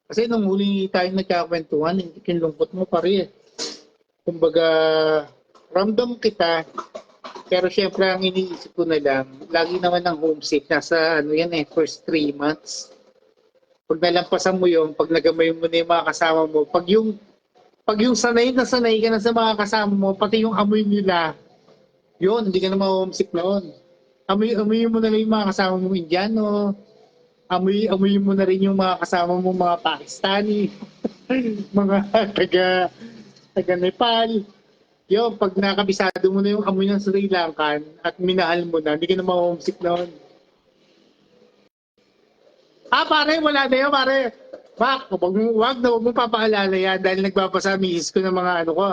Kasi nung huli tayo nagkakwentuhan, hindi kinlungkot mo pa rin. Kumbaga, ramdam kita, pero syempre ang iniisip ko na lang, lagi naman ang homesick, nasa ano yan first 3 months. Pag nalampasan mo yun, pag nagamay mo na yung mga kasama mo, pag yung sanay na sanay ka na sa mga kasama mo, pati yung amoy nila, yun, hindi ka na ma-homesick noon. Amoy mo na lang yung mga kasama mo Indiano, amoy mo na rin yung mga kasama mo mga Pakistani, mga taga Nepal. Yun, pag nakabisado mo na yung amoy ng Sri Lankan at minahal mo na, hindi ka na ma-homesick noon. Pare, wala na yun, pare. Bak, wag mo papaalala yan dahil nagbabasa misis ko ng mga ano ko.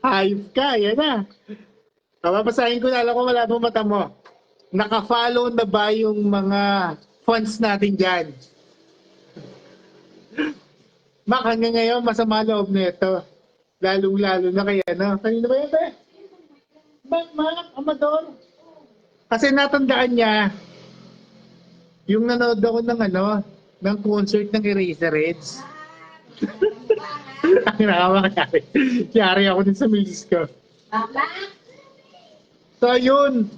Hayop ka, yan na. Babasahin ko na, alam ko wala mo mata mo. Naka-follow na ba yung mga fans natin dyan? Mak, hanggang ngayon, masama loob na ito. Lalong-lalo na kaya, no? Kanina ba yun, be? Mak, Amador. Kasi natandaan niya, yung nanood ako ng concert ng Eraserheads. Ang nakamakayari. Yari ako din sa misis ko. So, yun.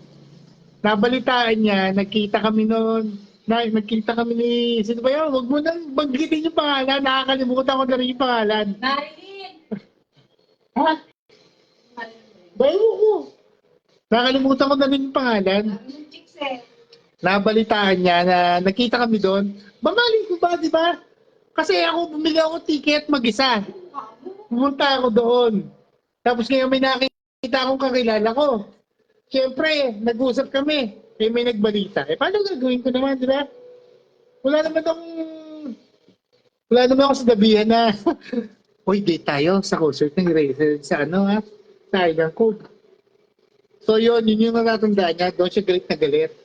Nabalitaan niya, nagkita kami noon. Nagkita kami ni... Sino ba yun? Huwag mo nang banggitin yung pangalan. Nakakalimutan ko na rin yung pangalan. Marilyn! Ha? Bayo ko. Nakakalimutan ko na rin yung pangalan. Yung chicks eh. Nabalitaan niya na nakita kami doon. Mamali ko ba, di ba? Kasi ako, bumili ako ticket mag-isa. Pumunta ako doon. Tapos ngayon may nakita akong kakilala ko. Siyempre, nag-usap kami. Eh, may nagbalita. Eh, paano gagawin ko naman, di ba? Wala naman ako sa dabihan na, uy, date tayo sa concert ng Eraser sa sa Island Cove. So yun yung natatandaan niya. Doon siya galit na galit.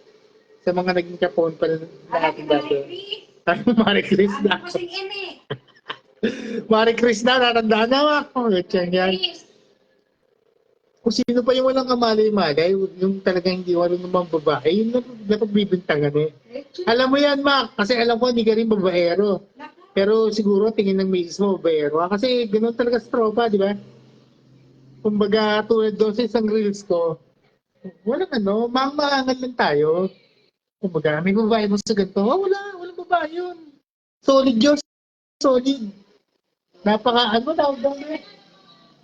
Sa mga naging kapon pa natin dati. Ay, Marie Chris na. Marie Chris na, natandaan na ako. Yan. Kung sino pa yung walang kamalay-malay, yung talagang hindi wala namang babae, yung napagbibintangan eh. Alam mo yan, Mac, kasi alam ko hindi ka rin babaero. Pero siguro tingin ng misis mo babaero. Kasi ganoon talaga sa tropa, di ba? Kumbaga, tulad doon sa isang reels ko, walang maangan lang tayo. Kumbaga, may babae mo sa ganito, walang babae yun. Solid yun, solid.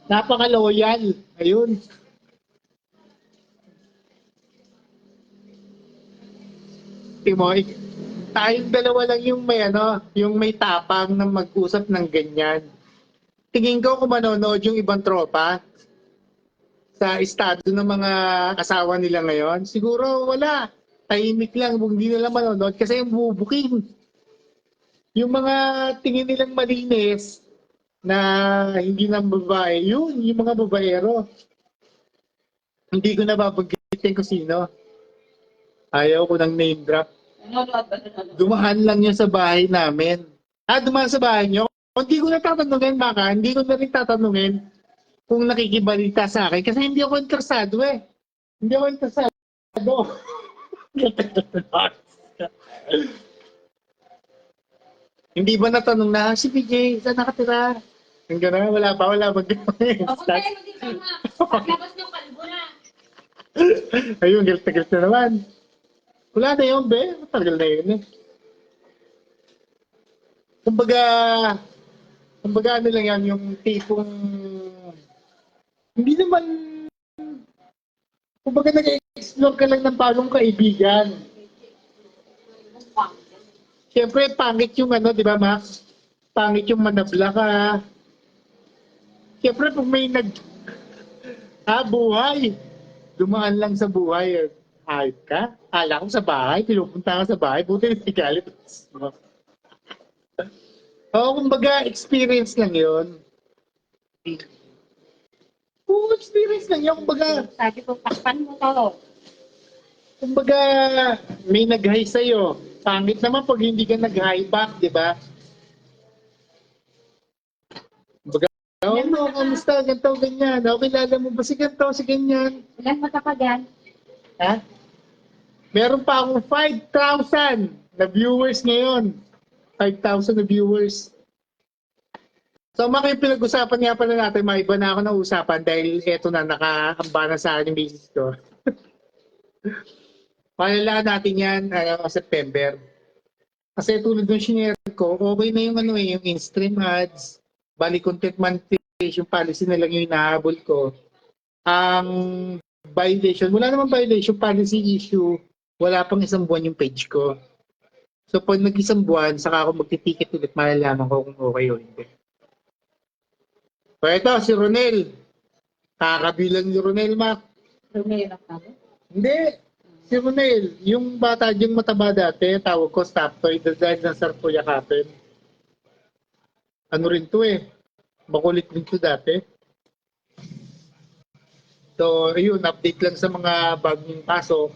Napaka-loyal. Ayun. Timoy, tayong dalawa lang yung may tapang na mag-usap ng ganyan. Tingin ko kung manonood yung ibang tropa sa estado ng mga asawa nila ngayon, siguro wala. Tahimik lang, hindi nila manonood kasi yung bubuking. Yung mga tingin nilang malinis, na hindi ng babae, yung mga babaero. Hindi ko nababanggitin kung sino. Ayaw ko ng name drop. Dumaan lang yun sa bahay namin. Dumaan sa bahay nyo? Hindi ko na tatanungin, Maka. Hindi ko na rin tatanungin kung nakikibalita sa akin. Kasi hindi ako interesado eh. Hindi ako interesado. Hindi ba natanong na, si PJ, saan nakatira? Ang gano'n, wala pa. Papuntahin mo din sa mga paglabas ng kalbo na. Ayun, galit na naman. Wala na yun, be. Matagal na yun eh. Kumbaga ano lang yan, yung tipong, hindi naman, kumbaga nag-explore ka lang ng bagong kaibigan. Siyempre, pangit yung di ba, Max? Pangit yung manabla ka. Siyempre, pag may buhay. Dumaan lang sa buhay. Hayop ka? Ala ko sa bahay, pinupunta ka sa bahay, buti na galit. Oo, kumbaga, experience lang yun. Oo, experience lang yun. Kumbaga, Sabi ko, takpan mo to. kumbaga, may nag-hi sa'yo. Pangit naman pag hindi ka nag-hi back, di ba? Kumbaga, oh, no, kamusta? Ganito, ganyan. O, kilala mo ba si ganito, si ganyan? Ilan mata pa dyan? Ha? Meron pa akong 5,000 na viewers ngayon. 5,000 na viewers. So, mga pinag-usapan nga pala natin, may iba na ako na usapan dahil eto na, nakaamba na sa akin yung business ko. Palalaan natin yan September. Kasi tulad ng shinare ko, okay na yung yung in-stream ads, bali content monetization policy na lang yung inahabol ko. Ang violation, wala namang violation policy issue, wala pang isang buwan yung page ko. So pag nag-isang buwan, saka ako magtiticket ulit, malalaman ko kung okay o hindi. So ito, si Ronel. Kakabilang ni Ronel, Mac. Lumirap na ba? Hindi. Si Ronel, yung bata diyang mataba dati, tawag ko staptoid dahil ng sarpo yakapin. Ano rin to eh. Makulit rin to dati. So, ayun, update lang sa mga bagong pasok.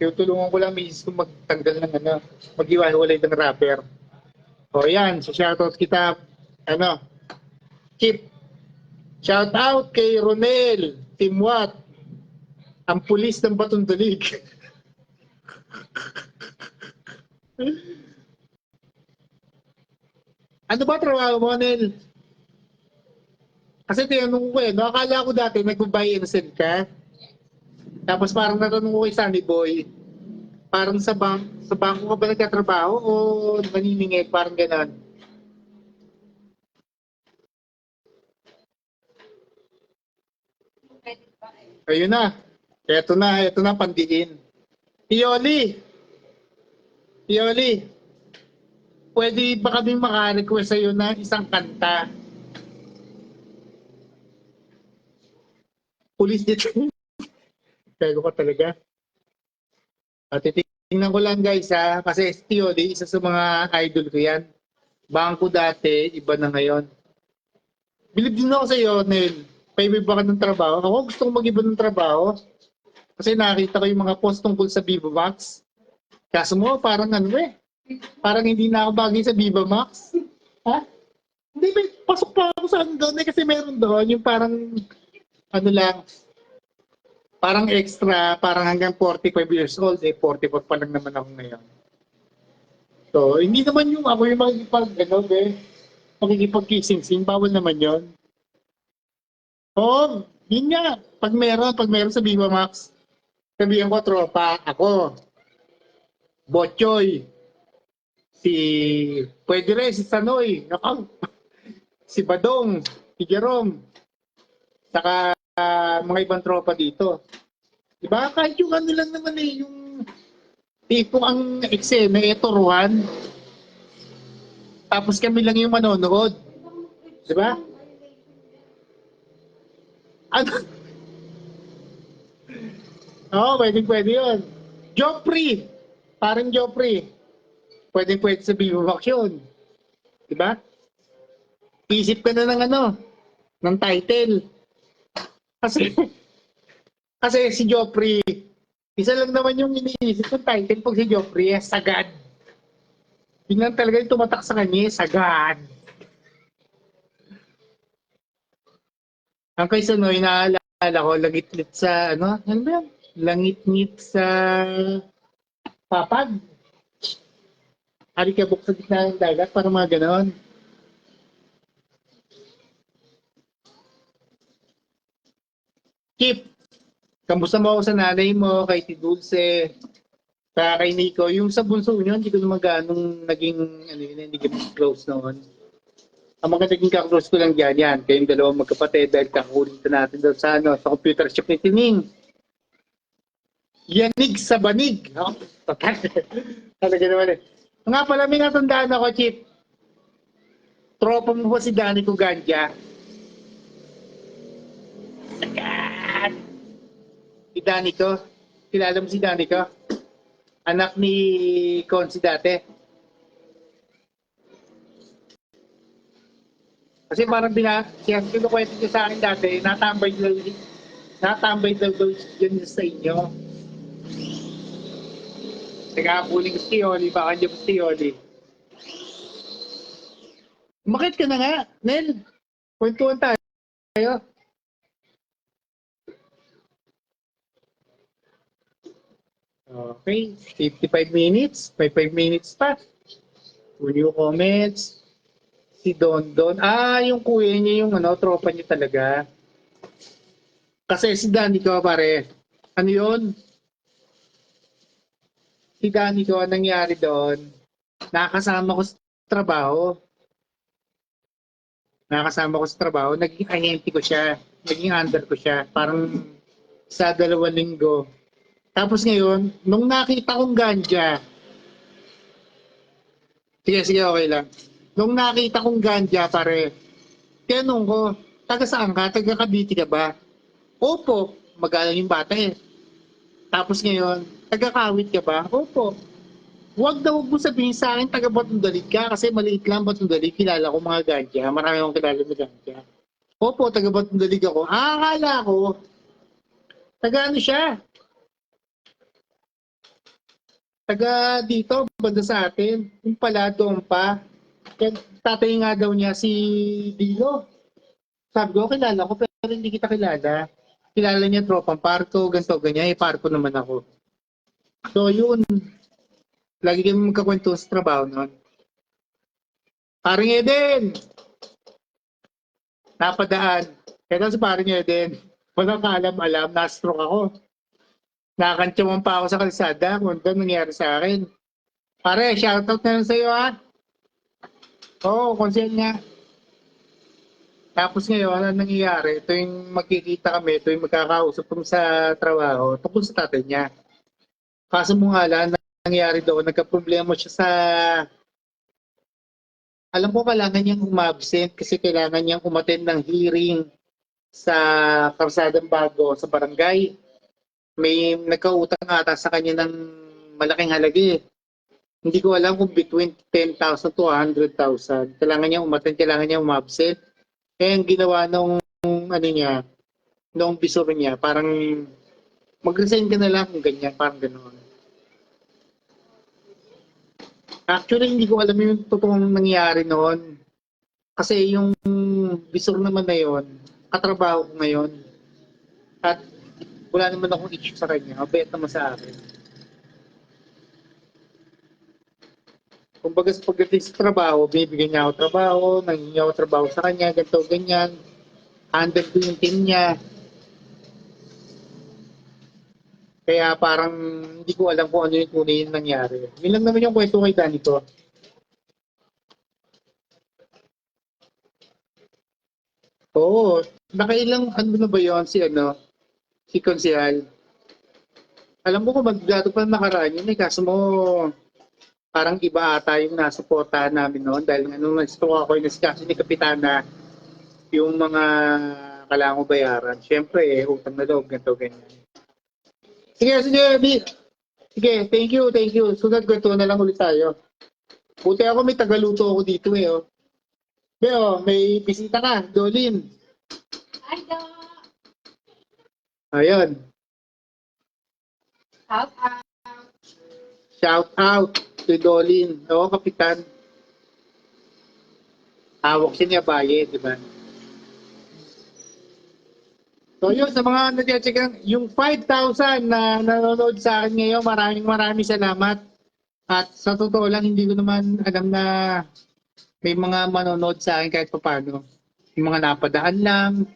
Tutulungan ko lang misis ko magtanggal ng mag-iwan-walay ng wrapper. O yan, so shoutout kita, Chip. Shoutout kay Ronel, Team Watt, ang pulis ng Batong Dalig. Ano ba trabaho mo, Nel? Kasi tinanong ko akala ko dati nag-buy and sell ka. Tapos parang natanong ko kay Sunny Boy, parang sa bangko ka ba nagtatrabaho o naniningil, parang gano'n. Ayun na. Ito na pandiin. Pioli, pwede ba kami maka-request sa'yo na isang kanta? Pulis dito. Pego ko talaga. At titingnan ko lang guys kasi si Pioli, isa sa mga idol ko yan. Bangko dati, iba na ngayon. Bilib din ako sa'yo, Nel. Paiba ka ng trabaho. Ako gusto kong mag-iba ng trabaho. Kasi nakita ko yung mga post tungkol sa Viva Max. Kaso mo, parang parang hindi na ako bagay sa Viva Max. Ha? Hindi, may pasok pa ako sa doon kasi meron doon yung parang lang, parang extra, parang hanggang 45 years old, 44 pa lang naman ako ngayon. So, hindi naman yung ako yung makikipag-kissing-sing, bawal naman yon. Oo, yun nga, pag meron sa Viva Max, sabihan ko, tropa, ako, Botchoy, pwede rin, si Sanoy, si Badong, si Jerome, saka mga ibang tropa dito. Diba? Kahit yung lang naman yung tipo ang eksena, turuan. Tapos kami lang yung manonood. Diba? Ano? Oo, pwede yun. Joffrey. Parang Joffrey. Pwede sa Viva Max yun. Diba? Isip ka na ng title. Kasi si Joffrey, isa lang naman yung iniisip ng title pag si Joffrey, sagad. Yun lang talaga yung tumatak sa kanya, sagad. Ang kay Sanoy, naalala ko, langit-lit sa, ano ba yan? Langit-ngit sa papag. Alikabok sa gitna ng dagat, parang mga ganon. Kip, kamusta mo ako sa nanay mo, kay Ti Dulce, kay Nico. Yung sa bunso nyo, hindi ko naman ganong naging, hindi kami close noon. Ang mga naging kaklose ko lang yan. Kayong dalawang magkapatid dahil kakulitan natin doon sa computer shop ni Tining. Yanig sa banig. No? Talaga naman Nga pala, may natandaan ako, Chip. Tropa mo ba si Danny Cuganja? Danico. Kilala mo si Danico? Anak ni Consi dati. Kasi parang siya kinukwento niya sa akin dati, natambay daw yun sa inyo. Nagkakapuling ko si Yoli, baka niyo po si Yoli. Umakit ka na nga, Nel. Kwentuhan tayo. Okay, 55 minutes. May 5 minutes pa. New comments. Si Don Don. Yung kuya niya, yung tropa niya talaga. Kasi si Danny ko, pare. Ano yun? Si Danny ko, anong nangyari doon? Nakasama ko sa trabaho. Naging ahente ko siya. Naging under ko siya. Parang sa 2 linggo. Tapos ngayon, nung nakita kong ganja, sige, okay lang. Nung nakita kong ganja, pare, tinanong ko, taga saan ka? Taga Cavite ka ba? Opo, magalang yung bata eh. Tapos ngayon, taga Kawit ka ba? Opo. Huwag mo sabihin sa akin taga Batungdalig ka kasi maliit lang Batungdalig. Kilala ko mga ganja. Marami akong kilala na ganja. Opo, taga Batungdalig ako. Akala ko, taga ano siya? Taga dito, banda sa atin. Yung pala doon pa. Kaya tatay nga daw niya si Dilo. Sabi ko, kilala ko pero hindi kita kilala. Kilala niya tropang parko, ganito, ganyan. Parko naman ako. So yun, lagi kami magkakwento sa trabaho noon. Paring Eden! Napadaan. Kaya si Paring Eden, walang kaalam-alam, na-stroke ako. Nakakantyawan pa ako sa kalsada kung ano nangyari sa akin. Pare, shoutout na lang sa'yo ha. Oo, konsen nga. Tapos ngayon, ano nangyayari? Ito yung magkikita kami, ito yung magkakausap kami sa trabaho tungkol sa tatay niya. Kaso mo nga lang, nangyayari doon, nagka-problema siya sa... Alam ko kailangan niyang umabsent kasi kailangan niyang umattend ng hearing sa Karsadang Bago sa barangay. May nagkautang ata sa kanya ng malaking halaga eh. Hindi ko alam kung between 10,000 to 100,000. Kailangan niya umattend, kailangan niya umabsent. Kaya ang ginawa nung ano niya, nung bisor niya, parang mag-resign ka na lang kung ganyan, parang gano'n. Actually, hindi ko alam yung totoong nangyari noon. Kasi yung bisor naman na yun, katrabaho ko ngayon. At wala naman akong issue sa kanya. Mabait naman sa akin. Kumbaga sa pagdating sa trabaho, binibigyan niya ako trabaho, nangingi ako trabaho sa kanya, ganito, ganyan. Handle ko yung team niya. Kaya parang hindi ko alam kung ano yung tunay yung nangyari. Yun lang naman yung kwento kay Danny ko. Oo, nakailang ano na ba yun si Konsehal. Alam mo kung magdato pa nakaraan yun eh, kaso mo parang iba ata yung nasuportahan namin noon dahil nga nung nag-stroke ako yung kaso ni Kapitana yung mga kailangan ko bayaran. Siyempre utang na loob, ganito, ganyan. Sige, Bi. Sige, thank you. Sunod kwento na lang ulit tayo. Buti ako may tagaluto ako dito eh. Oh. Beo, may bisita ka, Dolin. Ay, do. Ayun. Out, out. Shout out to Dolin. Oo, Kapitan. Hawak siya niya baye, di ba? So yun, sa mga nag-check, yung 5,000 na nanonood sa akin ngayon, maraming salamat. At sa totoo lang, hindi ko naman alam na may mga manonood sa akin kahit paano. Yung mga napadaan lang,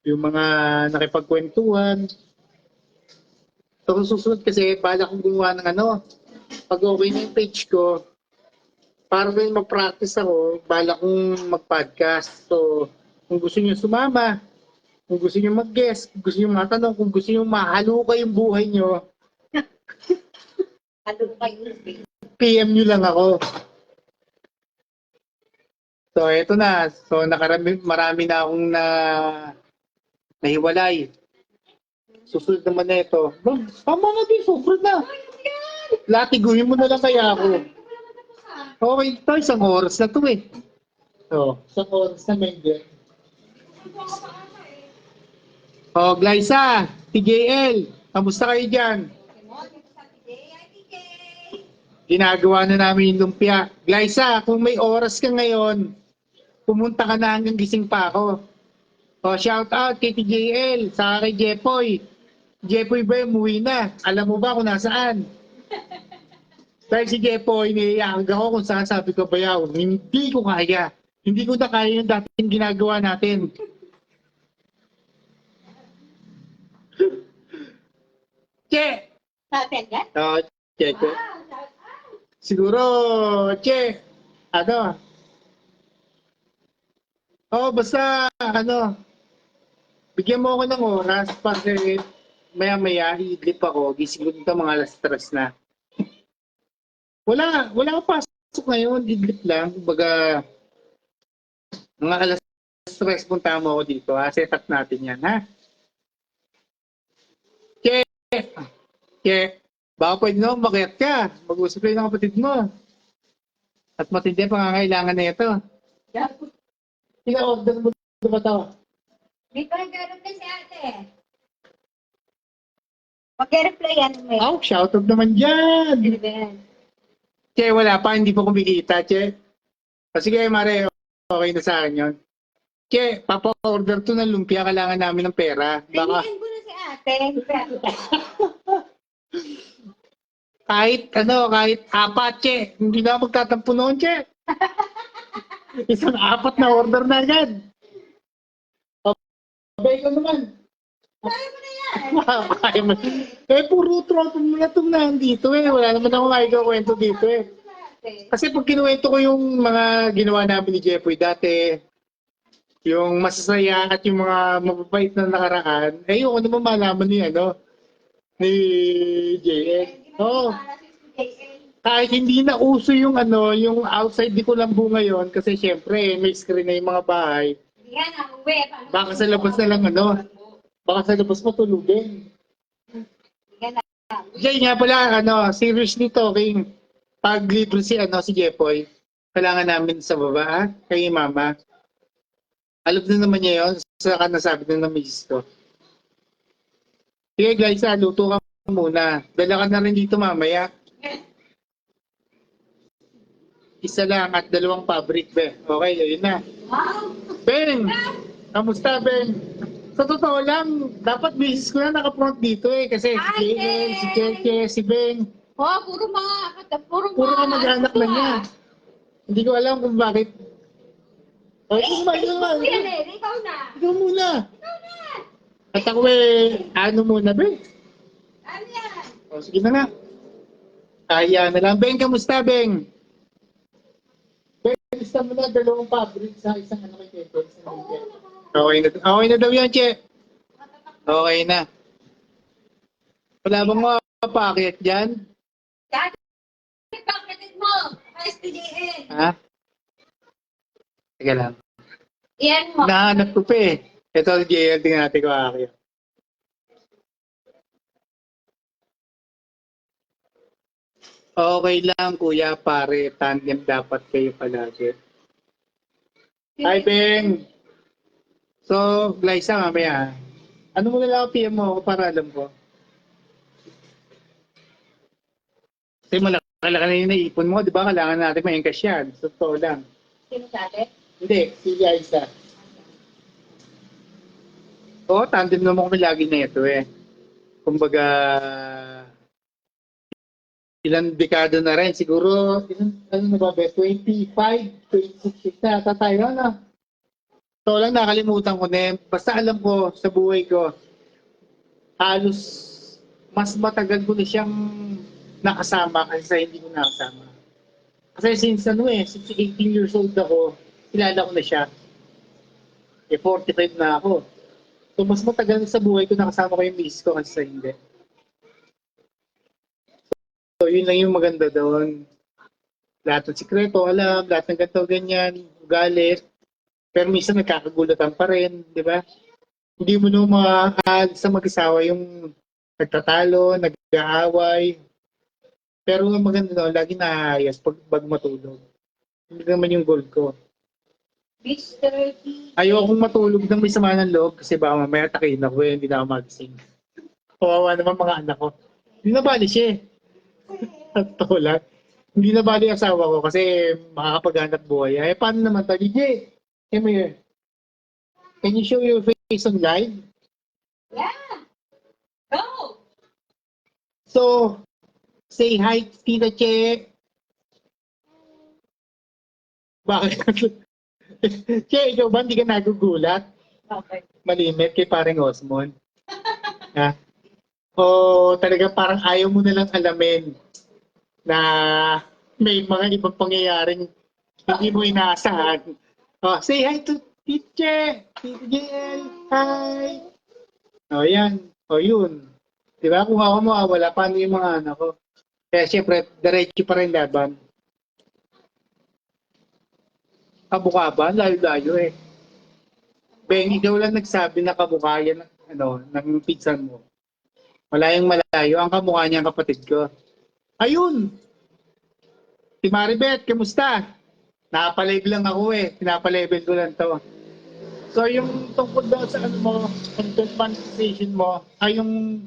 yung mga nakipagkwentuhan. So kung susunod kasi, bala kong gumawa ng pag okay na yung page ko, para rin mag-practice ako, bala kong mag-podcast. So kung gusto niyo sumama, kung gusto niyo mag-guest, kung gusto niyo matanong, kung gusto niyo mahaluka yung buhay niyo, Ano kayo? PM niyo lang ako. So, eto na. So, marami na akong nahiwalay. Susunod naman na ito. Bro, tama na din, susunod na. Latiguhin mo na lang kaya ako. Okay, ito, isang oras na to eh. Isang oras na may din. Glyza, TJL, kamusta kayo dyan? Ginagawa na namin yung lumpia. Glyza, kung may oras ka ngayon, pumunta ka na hanggang gising pa ako. Shout out kay TJL, saka kay Jepoy. Jepoy ba umuwi na? Alam mo ba kung nasaan? Dahil si Jepoy, niyayakag ako kung saan sabi ko, bayaw, hindi ko kaya. Hindi ko na kaya yung dating ginagawa natin. Che! Natin yan? Che. Siguro, Che, basta, bigyan mo ako ng oras kasi maya-maya, iidlip ako, gising ko dito mga alas 3 na. Wala akong pasok ngayon, idlip lang. Kumbaga, mga alas 3 punta mo ako dito, ha? Set up natin yan, ha? Che, baka pwede na umakyat ka. Mag-usap kayo ng kapatid mo. At matindi ang pangangailangan na ito. Ika-order mo ba ito? May pag-reply si ate. Pag-reply yan mo. Shoutout naman dyan. Ano ba yan? Che, wala pa. Hindi pa kumikita, Che. Sige, Mare. Okay na sa akin yun. Che, papa-order to ng lumpia. Kailangan namin ng pera. Baka... Tingnan ko na si ate. kahit apat, Che. Hindi na magtatampo noon, Che. Isang 4 na order na agad. Abay ko naman. Kaya mo na yan. Kaya mo. Puro tropa mo na itong nandito eh. Wala naman ako makikakwento dito eh. Kasi pag kinuwento ko yung mga ginawa namin ni Jeffoy dati, yung masasaya at yung mga mababait na nakaraan, ayoko naman malaman ni JN. Kahit hindi na uso yung yung outside di ko lang ngayon kasi syempre may screen na yung mga bahay. Yan ang uwi. Baka sa labas na lang baka sa labas matulugin. Jay nga pala, seriously talking, pag libre si Jeffoy, kailangan namin sa baba, kay mama. Alam na naman niya yun, saka nasabi na ng misis ko. Sige guys, luto ka muna. Dala ka na rin dito mamaya. Isa lang at 2 fabric, be. Okay, yun na. Ben! Kamusta, Ben? Sa totoo lang, dapat misis ko na naka-front dito eh. Kasi si JL, si Cheche, si Ben. Puro ka mag-anak na niya. Hindi ko alam kung bakit. Ay, kumain naman. Ikaw na. Ikaw muna. At ako muna, Ben? Ano yan? Sige na nga. Kaya na lang. Ben, kamusta, Ben? Ben, isa mo na 2 fabric sa isang kay Tito. Okay na daw yan, Che. Okay na. Wala bang mapakit dyan? Dati, kapatid mo. SPJN. Ha? Teka lang. Iyan mo. Nahanap ko pa eh. Ito, JL, tingnan natin ko akin. Okay lang, kuya, pare. Tandem dapat kayo palagi. Hi, Ben. So, Glyza, mamaya. Ano mo na lang PM mo ako para alam ko? Kasi malaki na yung naipon mo, di ba? Kailangan natin ma-encash yan. So, totoo lang. Sino sa atin? Hindi, si Glyza. Oo, tandem naman kami lagi na ito eh. Kumbaga, ilang dekada na rin. Siguro, ano na ba, 25, 26 na. Tayo na. So lang nakalimutan ko na. Basta alam ko sa buhay ko, halos mas matagal ko na siyang nakasama kasi sa hindi ko nakasama. Kasi since 18 years old ako, kilala ko na siya. 45 na ako. So mas matagal sa buhay ko nakasama ko yung miss ko kasi sa hindi. So yun lang yung maganda doon. Lahat ng sikreto, alam, lahat ng ganito, ganyan, ugali. Pero minsan nagkakagulatan pa rin, di ba? Hindi mo na sa mag-asawa yung nagtatalo, nag-aaway. Pero ang maganda doon, lagi naayos pag matulog. Hindi naman yung goal ko. Mr. T. Ayokong matulog ng may sama ng loob kasi baka mamaya takin ako hindi na ako magising. Kawawa naman mga anak ko. Hindi na bali siya eh. At lang. Hindi na bali asawa ko kasi makakapaghanap buhay. Eh paano naman to? DJ, come here. Can you show your face on live? Yeah. Go. So, say hi, Tita Che. Bakit? Che, ikaw ba hindi ka nagugulat? Okay. Malimit kay pareng Osmond. Ha? O talaga parang ayaw mo na lang alamin na may mga ibang pangyayaring hindi mo inaasahan. Oh, say hi to Tita Jel. Hi. O yan. O yun. Di ba? Kung ako mawawala, paano yung mga anak ko? Kaya syempre, diretso pa rin laban. Kamukha ba? Layo-layo eh. Beng, ikaw lang nagsabi na kamukha yan ng pinsan mo. Malayong malayo. Ang kamukha niya ang kapatid ko. Ayun! Si Maribeth, kamusta? Nakapalive lang ako eh. Pinapalevel ko lang to. So yung tungkol daw sa content monetization mo, ay yung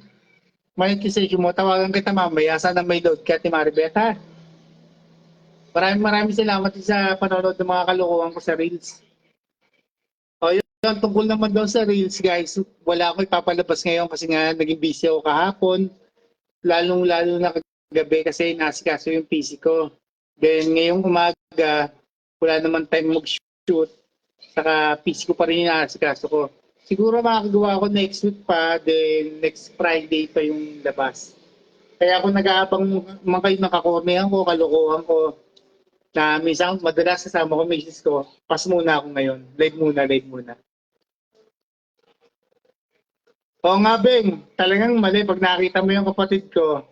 monetization mo, tawagan kita mamaya. Sana may load ka, Maribeth ha? Maraming salamat sa panonood ng mga kalokohan ko sa Reels. O yun, tungkol naman daw sa Reels guys, wala ako ipapalabas ngayon kasi nga naging busy ako kahapon. Lalong-lalo na kagabi kasi nasikaso yung PC ko. Then ngayong umaga, wala naman time mag-shoot. Saka PC ko pa rin yung nasikaso ko. Siguro makakagawa ako next week pa, then next Friday pa yung labas. Kaya ako nag-aabang mga kayo nakakornehan ko, kalokohan ko, na minsan madalas kasama ko misis ko, pas muna ako ngayon. Live muna. Oo nga, Beng. Talagang mali. Pag nakita mo yung kapatid ko,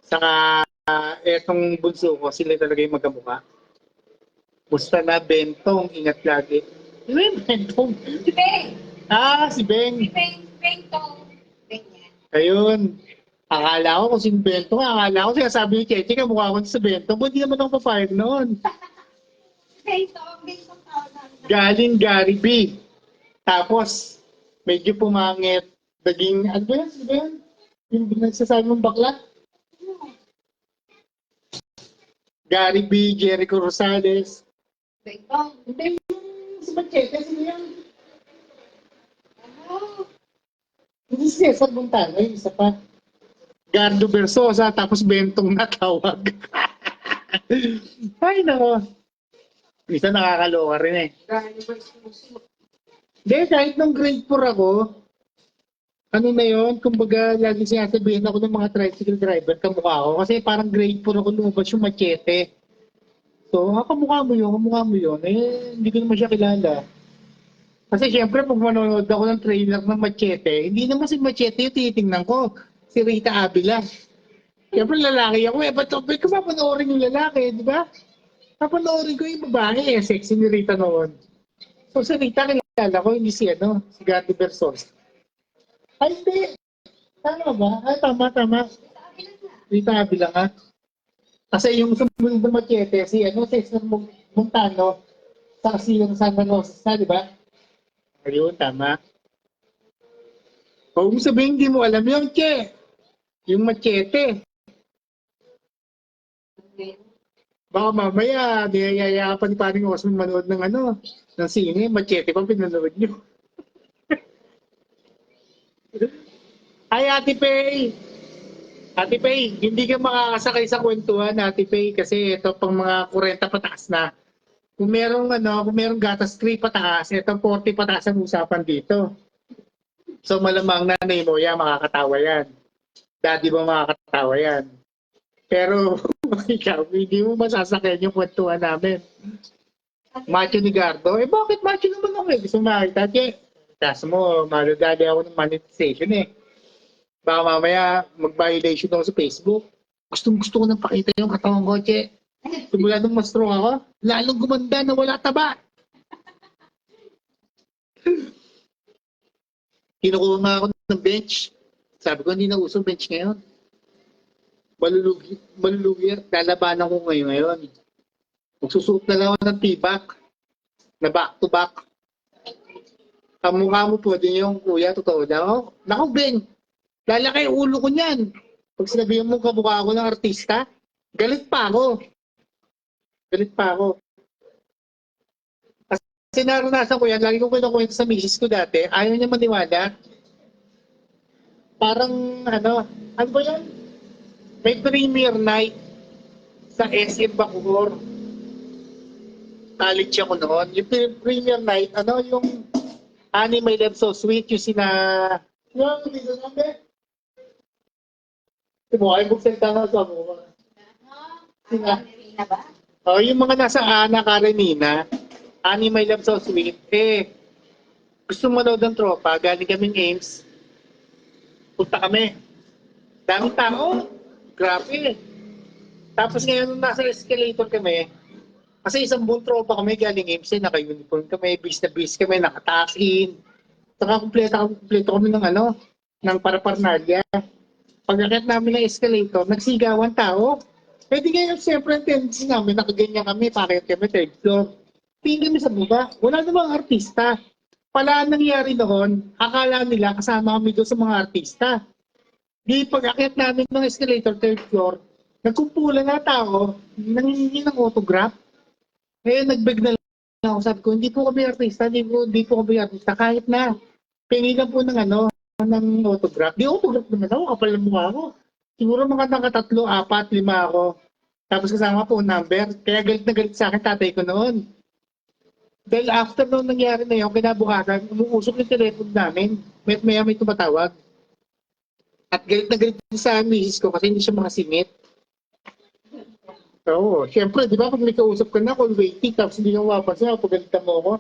saka etong bunso ko, sila talaga yung magkamukha. Musta na, Bentong? Ingat lagi. Ano yung Bentong? Si Beng. Si Beng. Si Beng. Beng tong. Beng yan. Ayun. Akala ko kung si Bentong, akala ko siya sabi ni Cheche, kamukha ko sa Bentong. Hindi naman ako papayag noon. Beng tong. Beng tong tawag namin. Galing Gary B. Tapos, medyo pumangit. Naging, ano ba yan? Ano ba yan? Yung nagsasabi mong bakla? Gary B, Jericho Rosales. Beng tong. Hindi yung si Machete, sino yan? Ano? Hindi si Cesar Montano, yung isa pa. Gardo Versosa, tapos Bentong natawag. Ay, nako. Isa nakakaloka rin eh. Hindi, kahit nung grade 4 ako, ano na yun, kumbaga lagi sinasabihin ako ng mga tricycle driver, kamukha ako. Kasi parang grade 4 ako lumabas yung Machete. So, kamukha mo yun. Eh, hindi ko naman siya kilala. Kasi syempre, pag manonood ako ng trailer ng Machete, hindi naman si Machete yung titingnan ko. Si Rita Avila. Syempre, lalaki ako eh. Ba't ko papanoorin yung lalaki, di ba? Papanoorin ko yung babae eh. Sexy ni Rita noon. So, si Rita kilala ko, hindi si Gatti Versos. Ay, hindi. Tama ba? Ay, tama. Rita Avila nga. Kasi yung sumunod na Machete, si Cesar Montano, sa kasi yung Santa Rosa, di ba? Ayun, tama. Huwag mo sabihin, hindi mo alam yun, Che. Yung Machete. Baka mamaya, niyayaya pa ni Paring Osman manood ng ng sine, Machete pa pinanood nyo. Ay, Ate Pay! Ate Pay, hindi ka makakasakay sa kwentuhan, Ate Pay, kasi ito pang mga 40 pataas na. Kung merong gatas 3 pataas, ito 40 pataas ang usapan dito. So malamang nanay mo, makakatawa yan. Daddy mo makakatawa yan. Pero ikaw, hindi mo masasakyan yung kwentuhan namin. Macho ni Gardo, bakit macho naman ako eh? Gusto makita, Che. Kaso mo, maludali ako ng monetization eh. Baka mamaya mag-violation ako sa Facebook. Gusto ko nang pakita yung katawan ko, Che. Simula nung ma-strong ako, lalong gumanda na wala taba. Kinukuha nga ako ng bench. Sabi ko, hindi na uso bench ngayon. Malulugi. Lalabanan ko ngayon. Magsusuot na lang ako ng tibak na back to back. Ang mukha mo po din yung kuya, totoo daw. Naku, Ben, lalaki yung ulo ko niyan. Pag sinabihan mo kamukha ako ng artista, galit pa ako. Galit pa ako. Kasi naranasan ko yan, lagi ko kinukwento sa misis ko dati, ayaw niya maniwala. Parang, ano ba yan? May premiere night sa SM Bacoor. College ako noon. Yung premiere night, yung Honey, My Love So Sweet, yung yung dito namin. Mo, ay buksalita nga sa mo. Sina? Karenina ba? Yung mga nasa Ana Karenina, Honey, My Love So Sweet, gusto mo daw ng tropa, galing kaming Ames, punta kami. Daming tao. Grabe. Tapos ngayon, nung nasa escalator kami, kasi isang buong tropa kami galing Ames, naka-uniform kami, bis na bis kami, nakatakin. Saka kumpleto kami ng paraparnalya. Pag-akit namin ng escalator, nagsigawan tao. Pwede ngayon, siyempre, ang tendency namin, nakaganyan kami, pakit kami, third floor. Tingin kami sa baba, wala namang artista. Pala ang nangyari noon, akala nila kasama kami doon sa mga artista. Di pag-akit namin ng escalator, third floor, nagkumpulan na tao, nangingi ng autograph. Nagbeg na lang ako, sabi ko, hindi po kami artista, hindi po kami artista, kahit na. Pingi lang po ng autograph. Di autograph naman ako, kapal ng mukha ko. Siguro mga nakatatlo, 4, 5 ako. Tapos kasama po number. Kaya galit na galit sa akin tatay ko noon. Dahil after nung nangyari na yun, kinabukasan, umuusok yung telephone namin. May tumatawag. At galit na galit sa misis ko kasi hindi siya makasingit. Oo, syempre, di ba pag may kausap ka na, call waiting, tapos hindi ka mapapansin, pagalitan mo ako.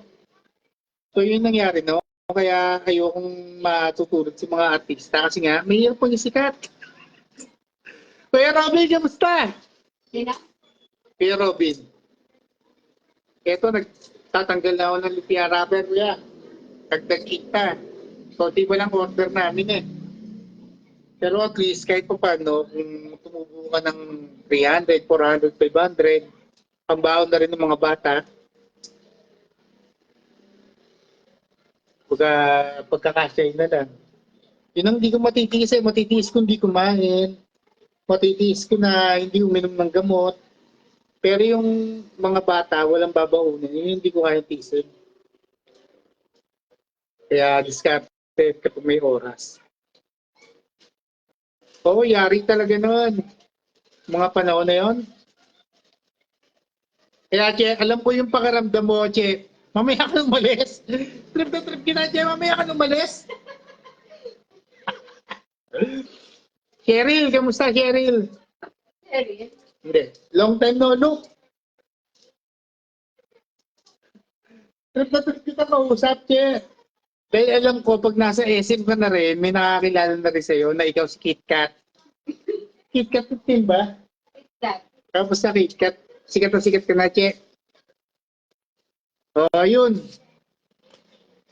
So yun nangyari, no? Kaya ayokong matutulog si mga artista kasi nga, may hirap pang isikat. Kuya Robin, kamusta? Sina? Kuya Robin. Eto, nagtatanggal na ako ng lupia rubber, kuya. Dagdag kita. So, di ba lang order namin eh. Pero at least, kahit pa paano, kung tumubo ka ng 300, 400, 500, pambaon na rin ng mga bata. Pagkakasya na lang. Yun ang hindi ko matitiis eh. Matitiis ko hindi kumain. Matitiis ko na hindi uminom ng gamot. Pero yung mga bata, walang babaunin. Yun hindi ko kaya tiisin. Kaya discarded kapag may oras. Oo, yari talaga noon. Mga panahon na yun. Kaya, Che, alam ko yung pakiramdam mo, Che. Mamaya ka umalis. Trip na trip kita, Che. Mamaya ka umalis. Cheryl, kamusta, Cheryl? Cheryl? Hindi. Long time no look. Trip na trip kita kausap, Che. Dahil alam ko, pag nasa SM ka na rin, may nakakilala na rin sa'yo na ikaw si Kit Kat. Kit Kat 15 ba? Exact. Tapos sa Kit Kat, sikat na sikat ka na, Che. Yun.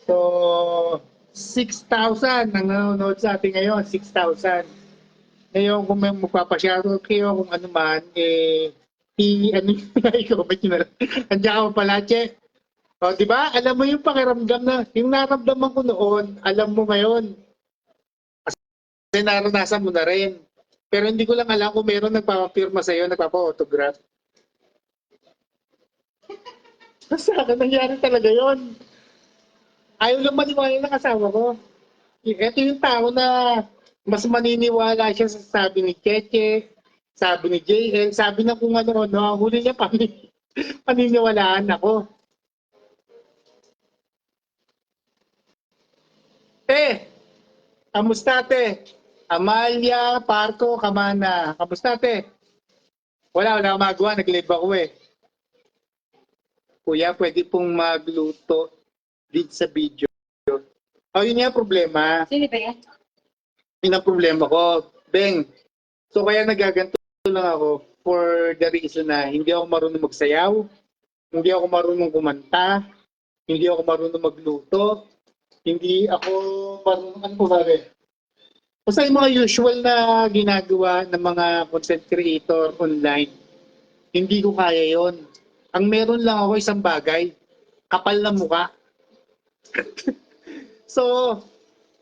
So, 6,000 ang nanonood sa atin ngayon, 6,000. Ngayon, kung may magpapashoutout kayo, kung ano man, i-comment nyo na lang. Andiyan ka pa pala, Che. Di ba? Alam mo yung pakiramdam na, yung naramdaman ko noon, alam mo ngayon. Kasi naranasan mo na rin. Pero hindi ko lang alam kung meron nagpapapirma sa'yo, nagpapa-autograph. Sa akin, nangyari talaga yon. Ayaw lang maniwala ng asawa ko. Ito yung tao na mas maniniwala siya sa sabi ni Cheche, sabi ni JL, sabi na kung ano-ano, huli niya paniniwalaan ako. Kamusta te? Amalia, Parco, Kamana. Kamusta te? Wala akong magawa, nag-live ako eh. Kuya, pwede pong magluto dito sa video. Yun nga problema. Sino ba yan? Yun ang problema ko. Beng, so kaya nagaganto lang ako for the reason na hindi ako marunong magsayaw, hindi ako marunong kumanta, hindi ako marunong magluto, Hindi ako parang ano ba rin. Basta yung mga usual na ginagawa ng mga content creator online, hindi ko kaya yon. Ang meron lang ako isang bagay, kapal na muka. So,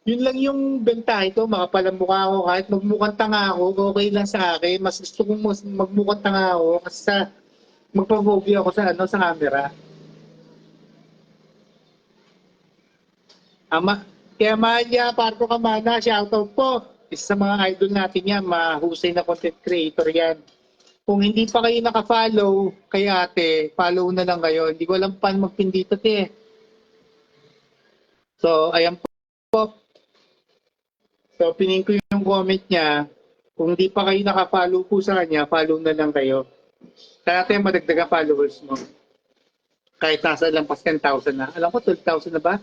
yun lang yung bentahe ko, makapal ang mukha ako. Kahit magmukhang tanga ako, okay lang sa akin. Mas gusto kong magmukhang tanga ako kasi sa magpa-phobia ako sa sa camera. Ama, kaya Malia Parto Kamana, shoutout po. Isa sa mga idol natin yan, mahusay na content creator yan. Kung hindi pa kayo naka-follow kay ate, follow na lang kayo. Hindi ko alam paano mag-pin dito, te. So, ayan po. So, pinin ko yung comment niya. Kung hindi pa kayo naka-follow po sa kanya, follow na lang kayo. Kaya natin madagdagan followers mo. Kahit nasa lampas 10,000 na. Alam ko, 12,000 na ba?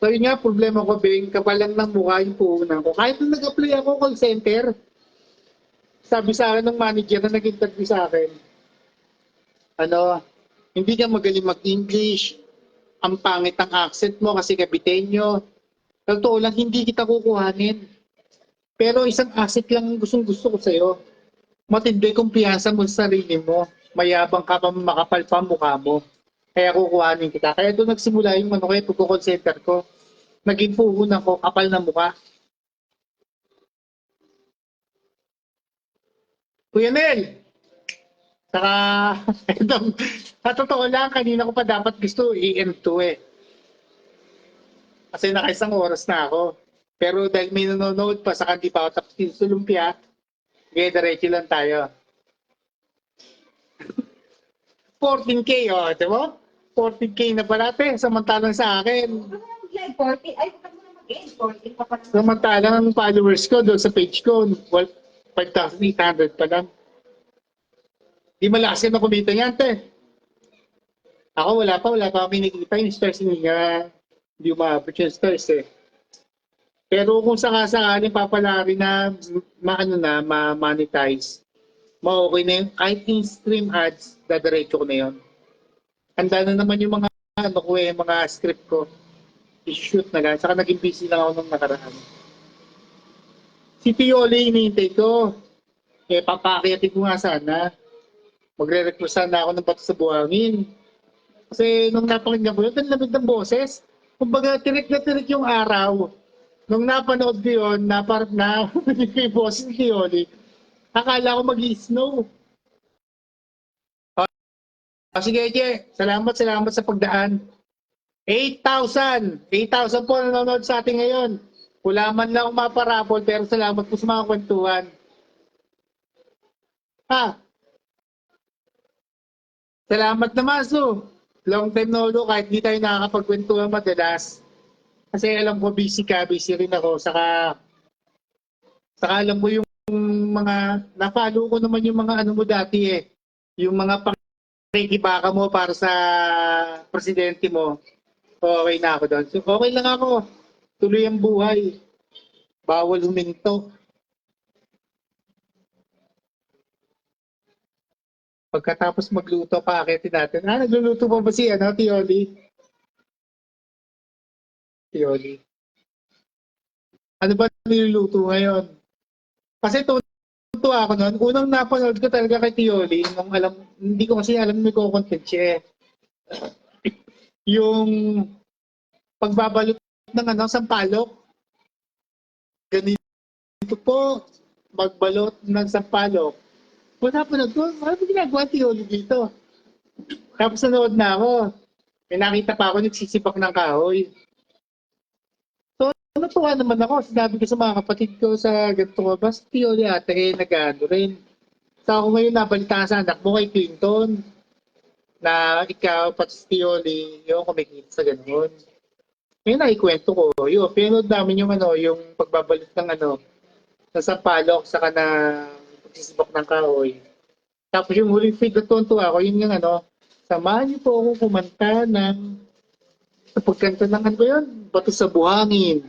So yun nga, problema ko, Bing, kapalang ng mukha yung puhunan ko. Kahit nung nag-apply ako call center, sabi sa akin ng manager na nag-interview sa akin, ano, hindi ka magaling mag-English, ang pangit ang accent mo kasi Kabitenyo. Totoo lang, hindi kita kukuhanin. Pero isang asset lang ang gustong gusto ko sa'yo. Matindi kumpiyansa mo sa sarili mo. Mayabang ka pa, makapal pa mukha mo. Kaya kukuhanin kita. Kaya doon nagsimula yung ano kaya pagko-call center ko. Naging puhunan ko, kapal na mukha. Kuya Nel! Saka, sa totoo lang, kanina ko pa dapat gusto i-end to eh. Kasi nakaisang oras na ako. Pero dahil may nanonood pa, saka di pa ako tapos sa lumpia, kaya diretso lang tayo. 14K, oh, di ba? 14K na pala, te. Samantalang sa akin, Mag-live 40. Ay, huwag mo na mag-end. 40 pa pa naman. samantalang ang followers ko doon sa page ko, well, 5,800 pa lang. Di malakas ka na kumita niyan, te. Ako wala pa ako kinikita yung stars niya. Hindi umabot yung stars eh. Pero kung sakasakaling papalari na maano na, ma-monetize, ma-okay na yun. Kahit yung stream ads, dadiretso ko na yun. Handa na naman yung mga ano ko eh, mga script ko. I-shoot na lang. Saka naging busy lang ako nung nakaraan. Si Pioli, hinihintay ko. Eh, papakiyatin ko nga sana. Magre-request sana ako ng bato sa buhangin. Kasi nung napakinggan ko yun, ang lamig ng boses. Kumbaga, tirik na tirik yung araw. Nung napanood ko yun, na yung boses ni Pioli, akala ko mag-i-snow. Sige, Eje. Salamat sa pagdaan. 8,000! 8,000 po nanonood sa atin ngayon. Wala man lang akong maparapol, pero salamat po sa mga kwentuhan. Ha? Salamat naman, Su. Long time no ulo, kahit di tayo nakakapagkwentuhan madalas. Kasi alam ko busy ka, busy rin ako. Saka alam ko yung mga, na-follow ko naman yung mga ano mo dati eh. Yung mga pakikibaka mo para sa presidente mo. Okay na ako doon. So, okay lang ako. Tuloy ang buhay. Bawal huminto. Pagkatapos magluto, paakitin natin. Nagluluto pa ba si Tioli? Tioli. Ano ba niluluto ngayon? Kasi tuwa ako noon. Unang napanood ko talaga kay Tioli, nung hindi ko kasi alam may content siya eh. Yung pagbabalot ng sampalok. Ganito po, magbalot ng sampalok. Wala pa na to. Ano ba ginagawa Tioli dito? Tapos nanood na ako. May nakita pa ako nagsisibak ng kahoy. So, natuwa naman ako. Sinabi ko sa mga kapatid ko sa ganito ko, basta Tioli ate, nag-ano rin. So ako ngayon nabalita sa anak mo kay Clinton na ikaw, pati si Tioli, yung kumikita sa ganun. Ngayon naikwento ko, yun, pinanood namin yung yung pagbabalot ng ng sampalok, saka na pagsisibak ng kahoy. Tapos yung huling feed na tonto ako, yun yung samahan niyo po ako kumanta sa pagkanta ng ano ba yun? Bato sa buhangin.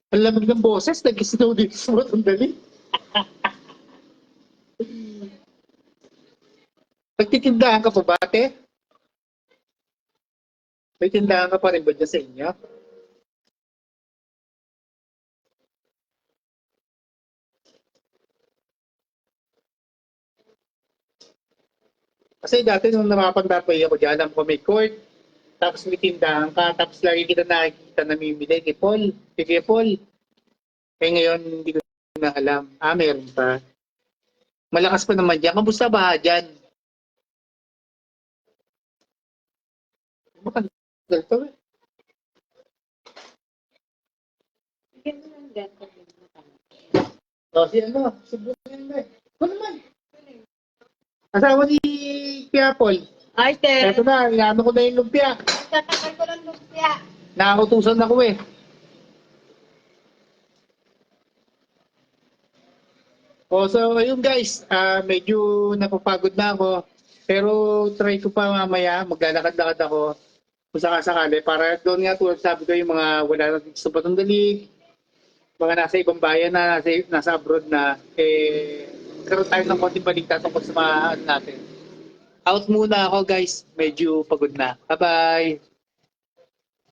Ang lamig ng boses, nag-snow dito sa Matandali. Nagtitindahan ka pa ba, ate? May tindahan ka pa rin ba dyan sa inyo? Kasi dati nung napapandapay ako dyan, ang may court, tapos may tindahan ka, tapos lagi kita nakikita namimili kay Paul, kay Paul. Eh ngayon, hindi ko na alam. Ah, meron pa. Malakas pa naman dyan. Kamusta ba dyan? Matagal to eh. Bigyan mo ng ganito. O, si ano, si Bruno eh. Ano naman? Asawa ni Kuya Paul. Ay, sir. Eto na, inaano ko na yung lumpia. Tatakal ko ng lumpia. Nakautusan ako eh. O, so ayun guys, medyo napapagod na ako. Pero try ko pa mamaya, maglalakad-lakad ako kung sakasakali para doon nga tulad sabi ko yung mga wala na dito sa Batong Dalig, mga nasa ibang bayan na, nasa abroad na, karoon tayo ng konting balita tungkol sa mga ano natin. Out muna ako guys, medyo pagod na. Bye-bye!